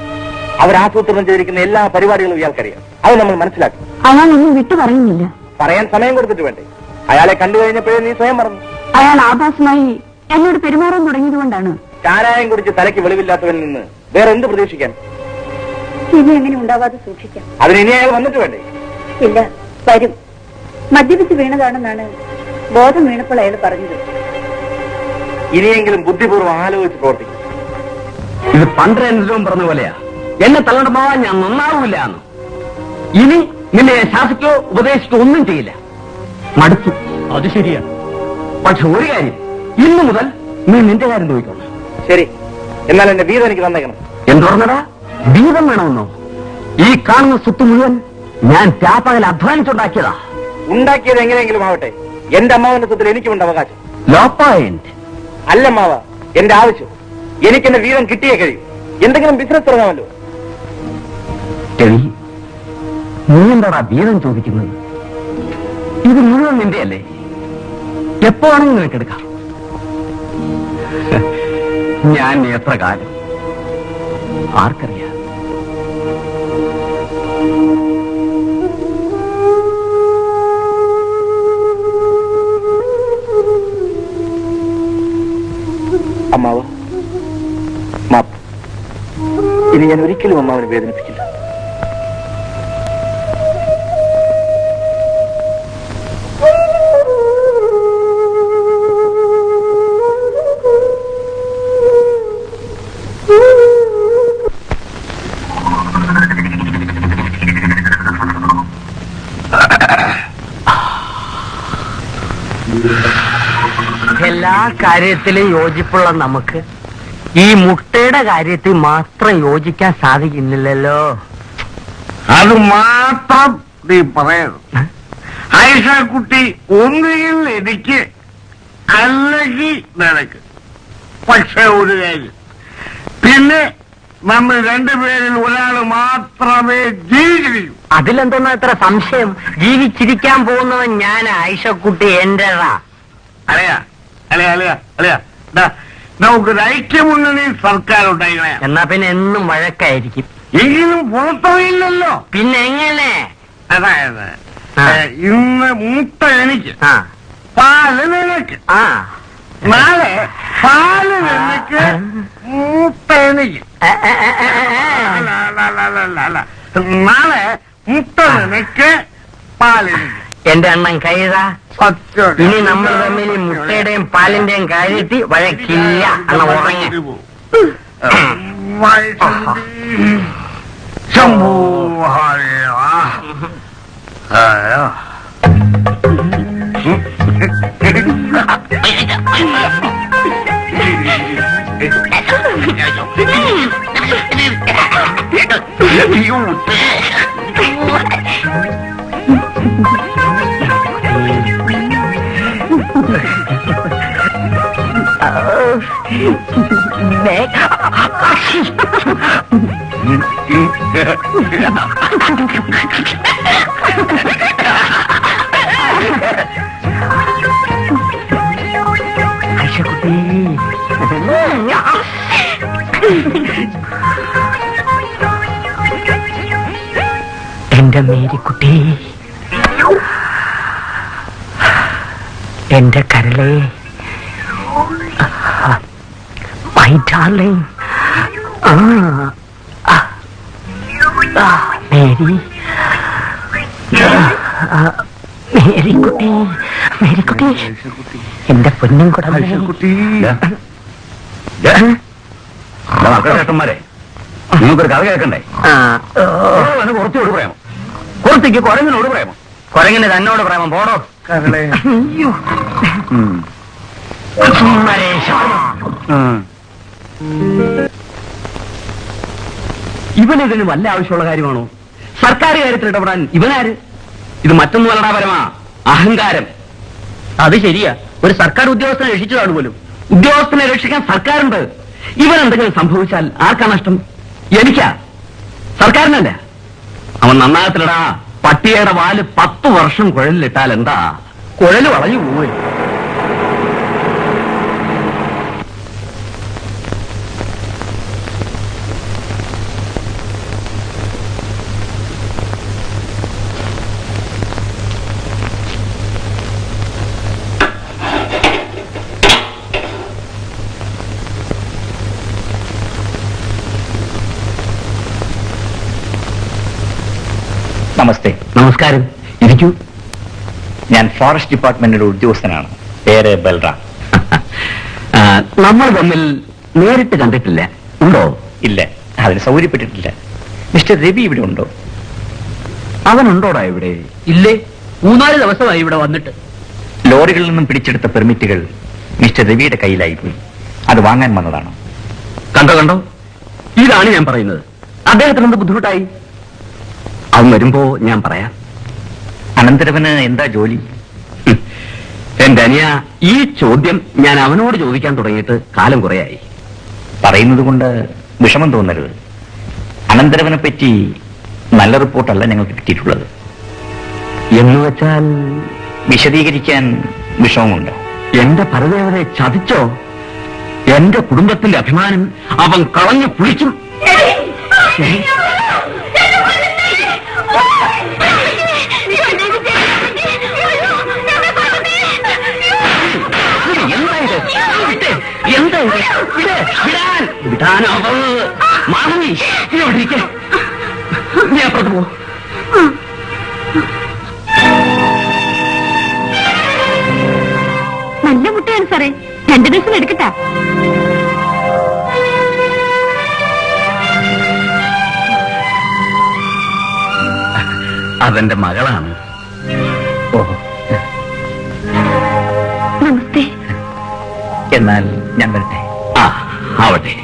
അവർ ആസൂത്രണം ചെയ്തിരിക്കുന്ന എല്ലാ പരിപാടികളും ഇയാൾക്കറിയാം. അത് നമ്മൾ മനസ്സിലാക്കി. അയാൾ ഒന്നും വിട്ടു പറയുന്നില്ല. പറയാൻ സമയം കൊടുത്തിട്ട് വേണ്ടേ? അയാളെ കണ്ടു കഴിഞ്ഞപ്പോഴേ നീ സ്വയം മറന്നു. അയാൾ ആഭാസമായി എന്നോട് പെരുമാറാൻ തുടങ്ങിയതുകൊണ്ടാണ്. ചാരായം കുടിച്ച് തലയ്ക്ക് വെളിവില്ലാത്തവനിൽ നിന്ന് വേറെ എന്ത് പ്രതീക്ഷിക്കാൻ? ഇനി എങ്ങനെ ഉണ്ടാവാതെ സൂക്ഷിക്കാം. അതിന് ഇനി അയാൾ വന്നിട്ട് വേണ്ടേ? ഇല്ല, വരും. മദ്യപിച്ച് വീണതാണെന്നാണ് ബോധം വീണപ്പോൾ അയാൾ പറഞ്ഞത്. ഇനിയെങ്കിലും ബുദ്ധിപൂർവ്വം ആലോചിച്ച് പ്രവർത്തിക്കും. ഇത് 12 പറഞ്ഞ പോലെയാ. എന്നെ തള്ളണ്ട പോവാൻ ഞാൻ നന്നാവില്ല എന്ന്. ഇനി നിന്നെ ശാസിക്കോ ഉപദേശിക്കോ ഒന്നും ചെയ്യില്ല. മടുത്തു. അത് ശരിയാണ്. പക്ഷെ ഒരു കാര്യം, ഇന്നു മുതൽ നീ നിന്റെ കാര്യം നോക്കണം. ശരി, എന്നാൽ എന്റെ വീട് എനിക്ക് തന്നേക്കണം. എന്തു പറഞ്ഞടാ? വീതം വേണമെന്നോ? ഈ കാണുന്ന സ്വത്ത് മുഴുവൻ ഞാൻ രാപ്പകൽ അധ്വാനിച്ചുണ്ടാക്കിയതാ. ഉണ്ടാക്കിയത് എങ്ങനെയെങ്കിലും ആവട്ടെ, എന്റെ അമ്മാവന്റെ സ്വത്തിൽ എനിക്കുമുണ്ട് അവകാശം. Law point. അല്ല അമ്മാവ, എന്റെ ആവശ്യം. എനിക്ക് എന്റെ വീതം കിട്ടിയേ കഴിയും. എന്തെങ്കിലും ബിസിനസ് തുടങ്ങാമല്ലോ. രവി, നീ എന്താടാ വീതം ചോദിക്കുന്നത്? ഇത് മുഴുവൻ നിന്റെ അല്ലേ? എപ്പോഴാണെങ്കിലും നിനക്കെടുക്കാം. ഞാൻ എത്ര കാലം ആർക്കറിയാം. അമ്മാവ, മാപ്പ്. ഇനി ഞാൻ ഒരിക്കലും അമ്മാവനെ വേദനിപ്പിക്കില്ല. എല്ലാ കാര്യത്തിലും യോജിപ്പുള്ള നമുക്ക് ഈ മുട്ടയുടെ കാര്യത്തിൽ മാത്രം യോജിക്കാൻ സാധിക്കുന്നില്ലല്ലോ. അത് മാത്രം നീ പറയണം. ഐഷക്കുട്ടി ഒന്നുകിൽ എനിക്ക് അല്ലെങ്കിൽ നിനക്ക്. പക്ഷെ ഒരു കാര്യം, പിന്നെ നമ്മൾ രണ്ടുപേരിൽ ഒരാൾ മാത്രമേ ജീവിക്കൂ. അതിലെന്തോന്നാ ഇത്ര സംശയം? ജീവിച്ചിരിക്കാൻ പോകുന്നവൻ ഞാൻ, ഐഷക്കുട്ടി എന്റേതാ. അലയാ അലയാ അലയാ അലയാ, നമുക്കൊരു ഐക്യമുന്നണി സർക്കാർ ഉണ്ടായിക്കണേ. എന്നാ പിന്നെ എന്നും വഴക്കായിരിക്കും. എങ്കിലും പുറത്തറിയില്ലല്ലോ. പിന്നെ എങ്ങനെ? അതായത് ആ. ഇന്ന് മുട്ട എനിക്ക്, ആ പാല് നിനക്ക്. ആ നാളെ പാല് നിനക്ക്, മുട്ട എനിക്ക്. അല്ല, അല്ല, അല്ല, അല്ല, അല്ല, അല്ല. നാളെ മുട്ട നിനക്ക്, പാല് എനിക്ക്. എന്റെ അണ്ണൻ കൈതാ. ഇനി നമ്മൾ തമ്മിൽ ഈ മുട്ടയുടെയും പാലിന്റെയും കാര്യത്തിൽ വഴക്കില്ല. അണ്ണ ഉറങ്ങി. ശംഭൂ ഹരേ എന്റെ മേരിക്കുട്ടി, എന്റെ കരളെ, my darling. Mary, Marykutty, Marykutty, എന്റെ പൊന്നും കൂടെ ചേട്ടന്മാരെ, നിങ്ങൾക്കൊരു കഥ കേൾക്കണ്ടേ? കുറച്ചോട് പറയാമോ? കുറച്ചേക്ക് കുരങ്ങിനോട് പറയാമോ? കുരങ്ങിന് തന്നോട് പ്രേമം പോടോ. ഇവനിതിന് വല്ല ആവശ്യമുള്ള കാര്യമാണോ? സർക്കാർ കാര്യത്തിൽ ഇടപെടാൻ ഇവനാര്? ഇത് മറ്റൊന്നുമല്ലടാ പരമാ, അഹങ്കാരം. അത് ശരിയാ, ഒരു സർക്കാർ ഉദ്യോഗസ്ഥനെ രക്ഷിച്ചതാണ് പോലും. ഉദ്യോഗസ്ഥനെ രക്ഷിക്കാൻ സർക്കാരുണ്ട്. ഇവനെന്തെങ്കിലും സംഭവിച്ചാൽ ആർക്കാ നഷ്ടം? എനിക്കാ, സർക്കാരിനല്ല. അവൻ നന്നാകത്തിലടാ. പട്ടിയുടെ വാല് 10 വർഷം കുഴലിലിട്ടാൽ എന്താ? കുഴല് വളഞ്ഞു പോവേ. നമസ്തേ. നമസ്കാരം, ഇരിക്കൂ. ഞാൻ ഫോറസ്റ്റ് ഡിപ്പാർട്ട്മെന്റിന്റെ ഉദ്യോഗസ്ഥനാണ്. പേര് ബൽറാം. നമ്മൾ തമ്മിൽ നേരിട്ട് കണ്ടിട്ടില്ല. ഉണ്ടോ? ഇല്ല, അതിന് സൗകര്യപ്പെട്ടിട്ടില്ല. മിസ്റ്റർ രവി ഇവിടെ ഉണ്ടോ? അവനുണ്ടോടാ ഇവിടെ? ഇല്ലേ, 3-4 ദിവസമായി ഇവിടെ വന്നിട്ട്. ലോറികളിൽ നിന്നും പിടിച്ചെടുത്ത പെർമിറ്റുകൾ മിസ്റ്റർ രവിയുടെ കയ്യിലായിപ്പോയി. അത് വാങ്ങാൻ വന്നതാണ്. കണ്ടോ കണ്ടോ, ഇതാണ് ഞാൻ പറയുന്നത്. അദ്ദേഹത്തിന് എന്ത് ബുദ്ധിമുട്ടായി? അവൻ വരുമ്പോ ഞാൻ പറയാം. അനന്തരവന് എന്താ ജോലി? എന്റെ അനിയ, ഈ ചോദ്യം ഞാൻ അവനോട് ചോദിക്കാൻ തുടങ്ങിയിട്ട് കാലം കുറയായി. പറയുന്നത് കൊണ്ട് വിഷമം തോന്നരുത്. അനന്തരവനെ പറ്റി നല്ല റിപ്പോർട്ടല്ല ഞങ്ങൾക്ക് കിട്ടിയിട്ടുള്ളത്. എന്ന് വെച്ചാൽ വിശദീകരിക്കാൻ വിഷമമുണ്ടോ? എന്റെ പരദേവരെ ചതിച്ചോ? എന്റെ കുടുംബത്തിന്റെ അഭിമാനം അവൻ കളഞ്ഞു കുളിക്കും. എന്താ വിടാനാവോ? മാമി ഇരിക്കേ, നീ അപ്പുറത്ത് പോ. നല്ല മുട്ടയാണ് സാറേ, 2 ദിവസം എടുക്കട്ടാ. അതെന്റെ മകളാണ്. ഓഹോ, നമസ്തേ. എന്നാൽ ഞാൻ വരട്ടെ. ആ, ആവട്ടെ.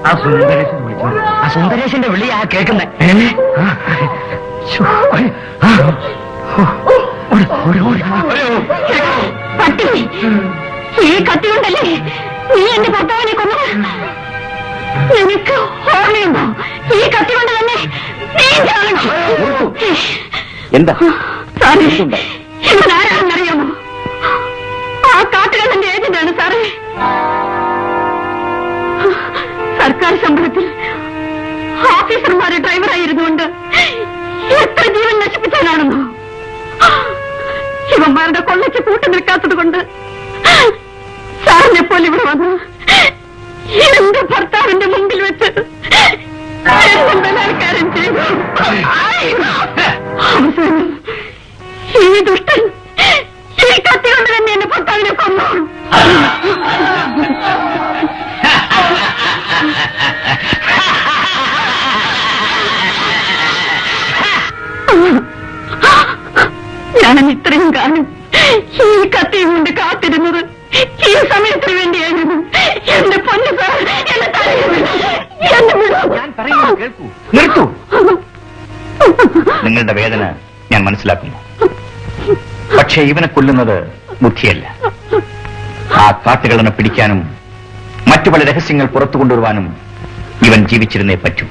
ആ സുന്ദരേശന്റെ വിളിയാ കേൾക്കുന്നേ. ഈ കത്തി കൊണ്ടല്ലേ നീ എന്റെ ഭർത്താവിനെ കൊന്നത്? എനിക്ക് ഓർമ്മയുണ്ടോ? ഈ കത്തി കൊണ്ട് തന്നെ എന്താ സാറേ, ഇവൻ ആരാണെന്നറിയാമോ? ആ കാട്ടുകള്ളന്റെ ഏജന്റാണ് സാറേ. സർക്കാർ ശമ്പളത്തിൽ ഓഫീസർമാരെ ഡ്രൈവറായിരുന്നുകൊണ്ട് എത്ര ജീവൻ നശിപ്പിച്ചാലാണെന്നോ? ശിവന്മാരുടെ കൊള്ളയ്ക്ക് കൂട്ടു നിൽക്കാത്തത് കൊണ്ട് സാറിനെ പോലെ ഇവിടെ വന്ന് എന്റെ ഭർത്താവിന്റെ മുമ്പിൽ വെച്ച് എന്നെ ബലാത്കാരം ചെയ്തു. അവസാനം ഈ ദുഷ്ടൻ ഈ കത്തി കൊണ്ട് തന്നെ എന്റെ ഭർത്താവിനെ കൊന്നു. ഞാൻ ഇത്രയും കാലം ഈ കത്തിയും കൊണ്ട് കാത്തിരുന്നത് ഈ സമയത്തിന് വേണ്ടിയായിരുന്നു. എന്റെ പൊന്നു സാർ, എന്നെ ഞാൻ പറയുന്നത് കേൾക്കൂ, നിർത്തൂ. നിങ്ങളുടെ വേദന ഞാൻ മനസ്സിലാക്കുന്നു. പക്ഷേ ഇവനെ കൊല്ലുന്നത് ബുദ്ധിയല്ല. ആ കാട്ടുകളനെ പിടിക്കാനും മറ്റു പല രഹസ്യങ്ങൾ പുറത്തു കൊണ്ടുവരുവാനും ഇവൻ ജീവിച്ചിരുന്നേ പറ്റൂ.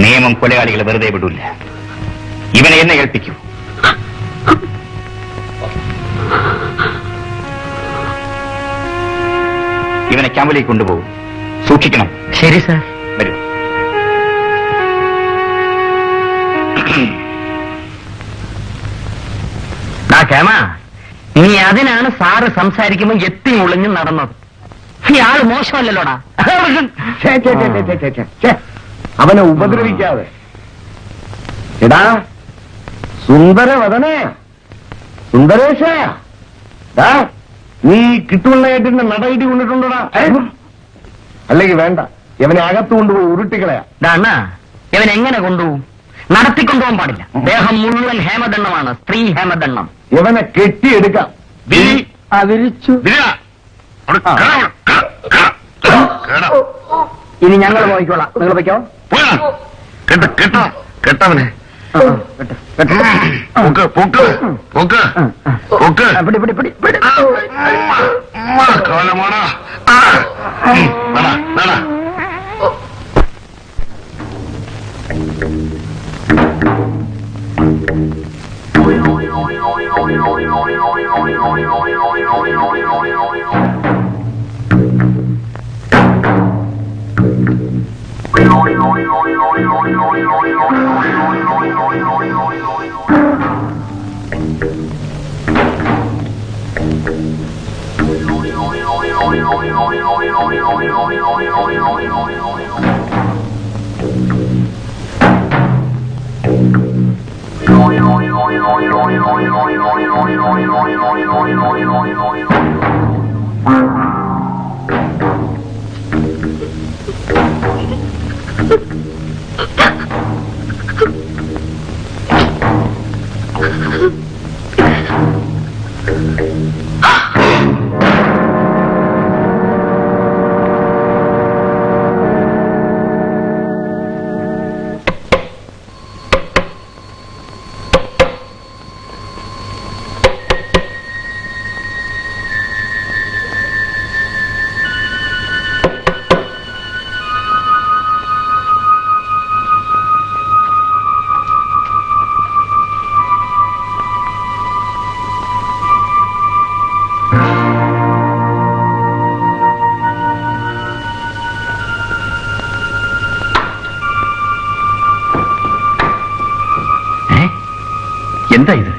നിയമം കൊലയാളികളെ വെറുതെ വിടൂല്ല. ഇവനെ എന്നെ ഏൽപ്പിക്കൂ. ഇവനെ ക്യാമ്പിലേക്ക് കൊണ്ടുപോകും. സൂക്ഷിക്കണം. ശരി സാർ. വരൂ. കേമ, ഇനി അതിനാണ് സാറ് സംസാരിക്കുമ്പോ എത്തി മുളിഞ്ഞു നടന്നത്. ഈ ആള് മോശമല്ലല്ലോടാ. അവനെ ഉപദ്രവിക്കാതെ. എടാ സുന്ദരവദനെ, സുന്ദരേശ, നീ കിട്ടുള്ള ഏട്ടിന്റെ നടയിടി കൊണ്ടിട്ടുണ്ടോടാ? അല്ലെങ്കിൽ വേണ്ട, ഇവനെ അകത്ത് കൊണ്ടുപോയി ഉരുട്ടിക്കളയാ. അണ്ണാ, ഇവൻ എങ്ങനെ കൊണ്ടുപോകും? നടത്തിക്കൊണ്ടുപോകാൻ പാടില്ല. ദേഹം മുഴുവൻ ഹേമദണ്ണമാണ്, സ്ത്രീ ഹേമദണ്ണം. ഇവനെ കെട്ടിയെടുക്കാം. വിരിച്ചു. ഇനി ഞങ്ങൾ പോയിക്കോളാം, നിങ്ങൾ പോയിക്കോ. കെട്ടവനെ കോലമാണോ? എന്താ ഇത്?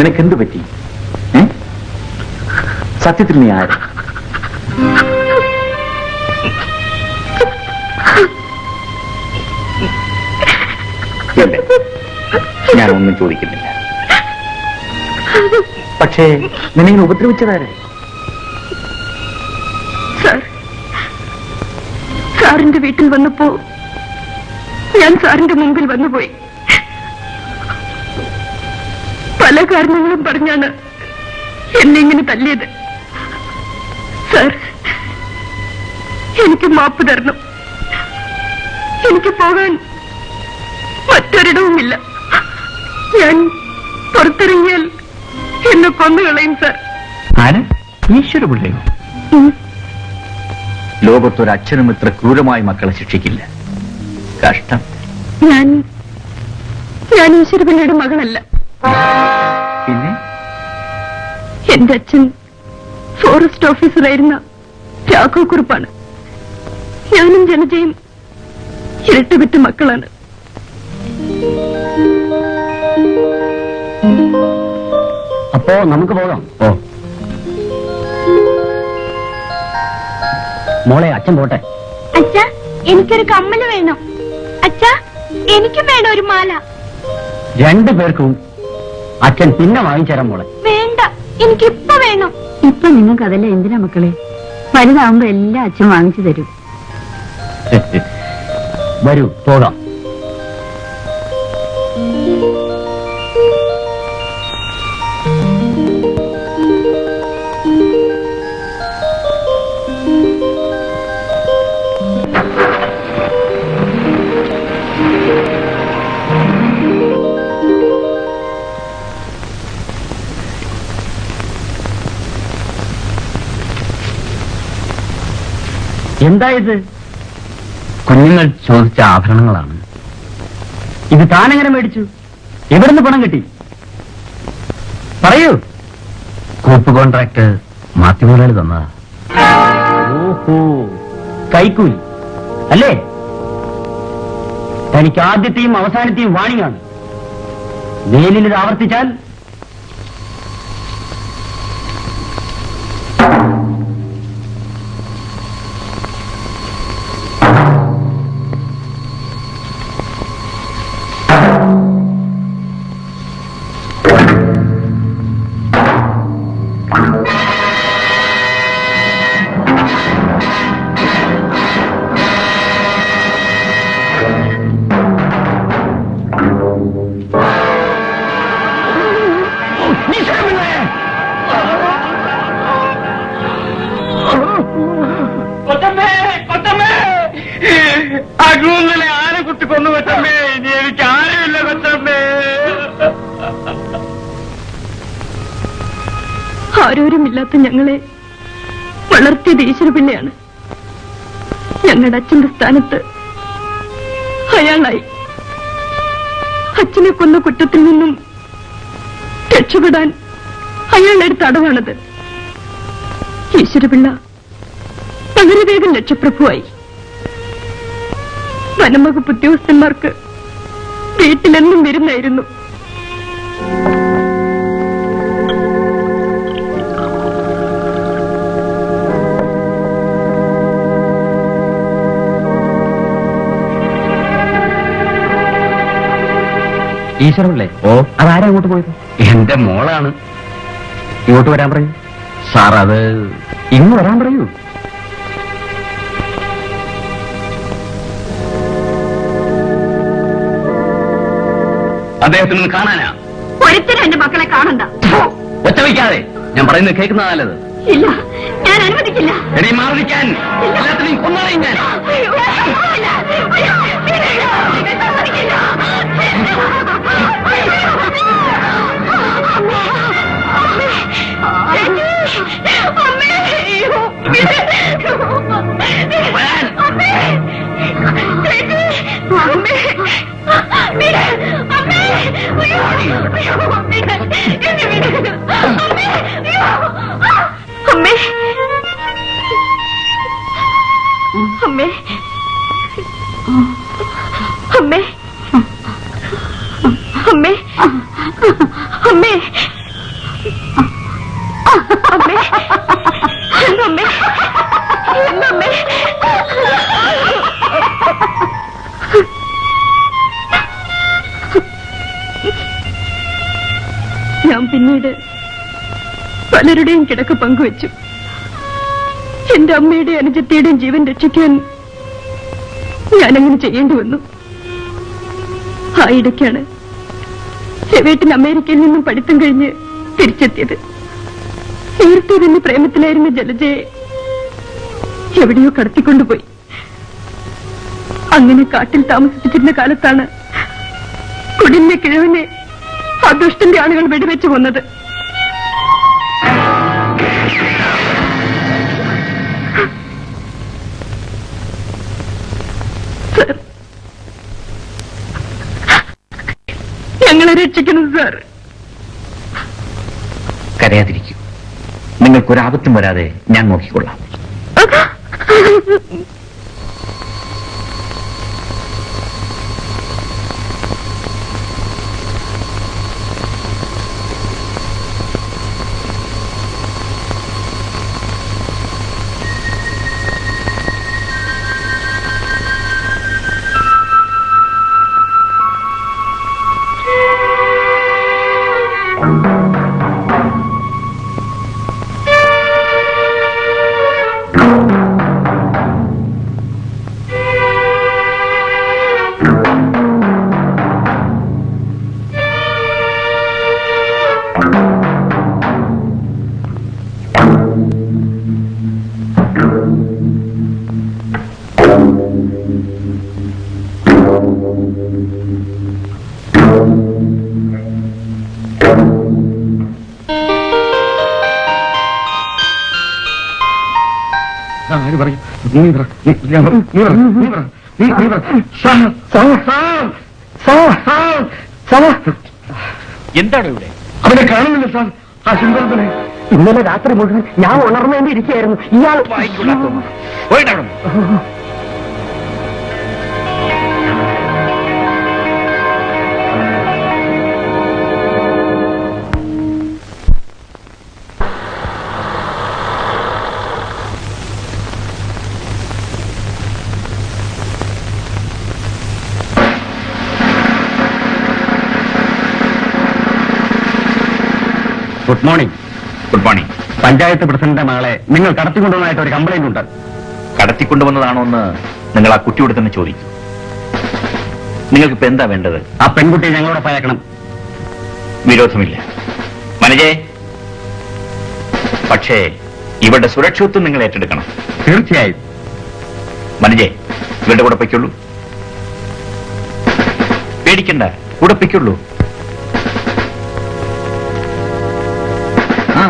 നിനക്കെന്ത് പറ്റി? സത്യത്തിൽ നീ ആര്? ഞാനൊന്നും ചോദിക്കുന്നില്ല. പക്ഷേ നിന്നെ ഉപദ്രവിച്ചതാരെ? സാറിന്റെ വീട്ടിൽ വന്നപ്പോ ഞാൻ സാറിന്റെ മുമ്പിൽ വന്നുപോയി. പല കാരണങ്ങളും പറഞ്ഞാണ് എന്നെ ഇങ്ങനെ തല്ലിയത്. സാർ, എനിക്ക് മാപ്പ് തരണം. എനിക്ക് പോകാൻ മറ്റൊരിടവുമില്ല. ഞാൻ പുറത്തിറങ്ങിയാൽ എന്നെ കൊന്നുകളയും സാർ. ആര്? ഈശ്വര പിള്ളയോ? ലോകത്തൊരച്ഛനും ഇത്ര ക്രൂരമായി മക്കളെ ശിക്ഷിക്കില്ല. കഷ്ടം. ഞാൻ ഈശ്വര പിള്ളയുടെ മകളല്ല. പിന്നെ എന്റെ അച്ഛൻ ഫോറസ്റ്റ് ഓഫീസറായിരുന്ന രാഘവ കുറുപ്പാണ്. ഞാനും ജനജയും ഇരട്ടുപെറ്റ മക്കളാണ്. അപ്പോ നമുക്ക് പോകാം. മോളെ, അച്ഛൻ പോട്ടെ. അച്ഛാ, എനിക്കൊരു കമ്മല് വേണം. അച്ഛാ, എനിക്കും വേണം ഒരു മാല. രണ്ടു പേർക്കും അച്ഛൻ പിന്നെ വാങ്ങിച്ചേരാൻ മോളെ. വേണ്ട, എനിക്കിപ്പ വേണം. ഇപ്പൊ നിങ്ങൾക്ക് അതല്ല എന്തിനാ മക്കളെ? വലുതാവുമ്പോ എല്ലാം അച്ഛൻ വാങ്ങിച്ചു തരും. വരൂ, പോകാം. എന്താ ഇത്? കുഞ്ഞുങ്ങൾ ചോദിച്ച ആഭരണങ്ങളാണ്. ഇത് താനെങ്ങനെ മേടിച്ചു? എവിടുന്ന് പണം കിട്ടി? പറയൂ. കൂപ്പ് കോൺട്രാക്ട് മാത്യുമുതലാളി തന്നതാ. ഓഹോ, കൈക്കൂലി അല്ലേ? തനിക്ക് ആദ്യത്തെയും അവസാനത്തെയും വാണിംഗാണ്. മേലിൽ ഇത് ആവർത്തിച്ചാൽ അഗ്നൂന്നലെ ആരെ കുത്തി കൊന്നു കൊച്ചമ്മേ. ഇനി എനിക്ക് ആരുമില്ല കൊച്ചമ്മേ. ആരോരുമില്ലാത്ത ഞങ്ങളെ വളർത്തിയത് ഈശ്വരപിള്ളയാണ്. ഞങ്ങളുടെ അച്ഛന്റെ സ്ഥാനത്ത് അയാളായി. അച്ഛനെ കൊന്ന കുറ്റത്തിൽ നിന്നും രക്ഷപ്പെടാൻ അയാളെടുത്ത അടവാണത്. ഈശ്വരപിള്ള വളരെ വേഗം ലക്ഷപ്രഭുവായി. വനംവകുപ്പ് ഉദ്യോഗസ്ഥന്മാർക്ക് വീട്ടിലെന്നും വരുന്നായിരുന്നു. ഈശ്വരല്ലേ? ഓ, അതാരാ ഇങ്ങോട്ട് പോയത്? എന്റെ മോളാണ്. ഇങ്ങോട്ട് വരാൻ പറയൂ. സാർ, അത് ഇങ്ങ് വരാൻ പറയൂ. അദ്ദേഹത്തിന് കാണാനാ? ഒരിക്കലും എന്റെ മക്കളെ കാണണ്ട. ഒച്ച വയ്ക്കാതെ. ഞാൻ പറയുന്നത് കേൾക്കുന്ന നല്ലത്. ഇല്ല, ഞാൻ അനുവദിക്കില്ല. എടീ, മാറിക്കാൻ എല്ലാത്തിനെയും കൊന്നളയും ഞാൻ. അമ്മേ, അമ്മേ, അമ്മേ, അമ്മേ, അമ്മേ, അമ്മേ, എന്നമ്മേ, എന്നമ്മേ. ഞാൻ പിന്നീട് പലരുടെയും കിടക്ക് പങ്കുവച്ചു. എന്റെ അമ്മയുടെ അനുജത്തിയുടെയും ജീവൻ രക്ഷിക്കാൻ ഞാനങ്ങനെ ചെയ്യേണ്ടി വന്നു. ആ ഇടയ്ക്കാണ് രവേട്ടൻ അമേരിക്കയിൽ നിന്നും പഠിത്തം കഴിഞ്ഞ് തിരിച്ചെത്തിയത്. നേരത്തെ തന്നെ പ്രേമത്തിലായിരുന്ന ജലജയെ എവിടെയോ കടത്തിക്കൊണ്ടുപോയി. അങ്ങനെ കാട്ടിൽ താമസിച്ചിരുന്ന കാലത്താണ് കുടിലിലെ കിഴവനെ ആ ദുഷ്ടന്റെ ആളുകൾ വെടിവെച്ചു കൊന്നത്. ഞങ്ങളെ രക്ഷിക്കണം സാർ. കരയാതിരിക്കൂ. നിങ്ങൾക്കൊരാപത്തും വരാതെ ഞാൻ നോക്കിക്കൊള്ളാം. ആര് പറയും? നീ പറ. ഞാൻ പറ. നീ പറ. നീ പറ. നീ പറ. എന്താണ് ഇവിടെ? അവനെ കാണുന്നില്ല സാർ. ആ സുന്ദരത്തിനെ ഇന്നലെ രാത്രി മുഴുവൻ ഞാൻ ഉണർന്നേണ്ടി ഇരിക്കുകയായിരുന്നു. ഇയാൾ പോയിട്ടാണ്. Good morning. Good morning. Panchayat പ്രസിഡന്റിന്റെ മകളെ നിങ്ങൾ കടത്തിക്കൊണ്ടുവന്നതായിട്ട് ഒരു കംപ്ലൈന്റ് ഉണ്ട്. കടത്തിക്കൊണ്ടുവന്നതാണോ എന്ന് നിങ്ങൾ ആ കുട്ടിയോട് തന്നെ ചോദിക്കും. നിങ്ങൾക്ക് ഇപ്പൊ എന്താ വേണ്ടത്? ആ പെൺകുട്ടിയെ ഞങ്ങളോട് പയക്കണം. വിരോധമില്ല മനജേ, പക്ഷേ ഇവരുടെ സുരക്ഷിതത്വം നിങ്ങൾ ഏറ്റെടുക്കണം. തീർച്ചയായും. മനജേ, ഇവരുടെ കൂടെ പൊയ്ക്കുള്ളൂ. പേടിക്കണ്ട, കൂടെ പൊയ്ക്കുള്ളൂ. ആ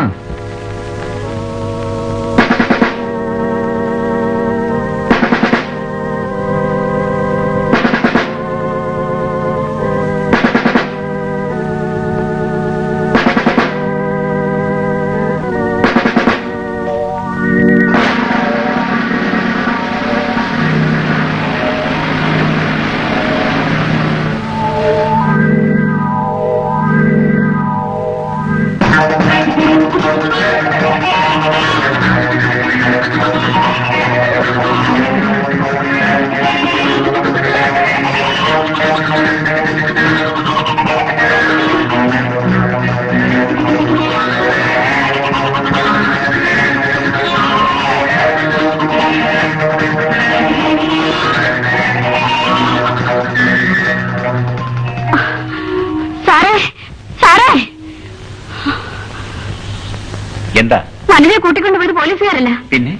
എന്താ? മനയെ കൂട്ടിക്കൊണ്ടുപോയത് പോലീസുകാരല്ല. പിന്നെ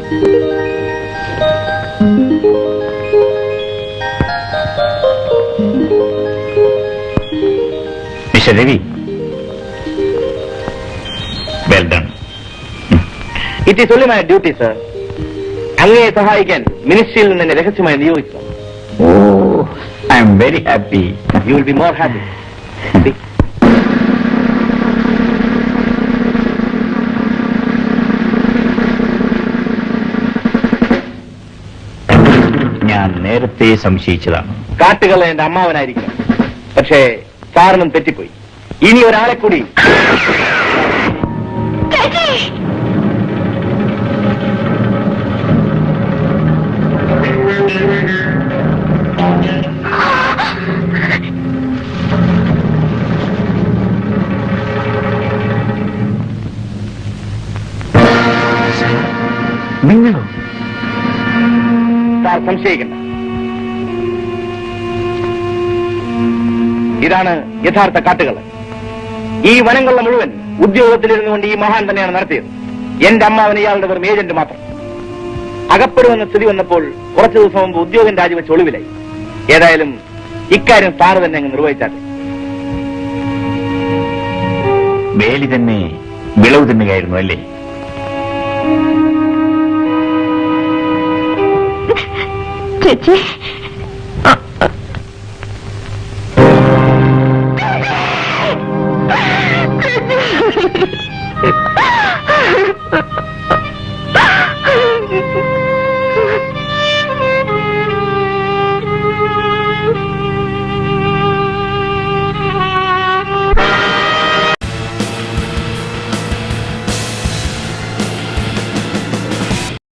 mister Ravi, well done. It is only my duty sir. അങ്ങയെ സഹായിക്കാൻ മിനിസ്ട്രിയിൽ നിന്ന് എന്നെ രഹസ്യമായി നിയോഗിച്ചു. I am very happy. You will be more happy. ഞാൻ നേരത്തെ സംശയിച്ചതാണ്. കാട്ടുകൾ എന്റെ അമ്മാവനായിരിക്കണം. പക്ഷേ സാറിനും തെറ്റിപ്പോയി. ഇനി ഒരാളെ കൂടി നിങ്ങളോ? സാർ സംശയിക്കണ്ട. ഇതാണ് യഥാർത്ഥ കാട്ടുകൾ. ഈ വനങ്ങളുടെ മുഴുവൻ ഉദ്യോഗത്തിലിരുന്നു കൊണ്ട് ഈ മഹാൻ തന്നെയാണ് നടത്തിയത്. എന്റെ അമ്മാവൻ ഇയാളുടെ വെറും ഏജന്റ് മാത്രം. അകപ്പെടുമെന്ന സ്ഥിതി വന്നപ്പോൾ കുറച്ചു ദിവസം മുമ്പ് ഉദ്യോഗം രാജിവെച്ച് ഒളിവിലായി. ഏതായാലും ഇക്കാര്യം സാറ് തന്നെ അങ്ങ് നിർവഹിച്ചാട്ടെ. വേലി തന്നെ വിളവ് തിന്നുകയായിരുന്നു അല്ലേ? ചേച്ചി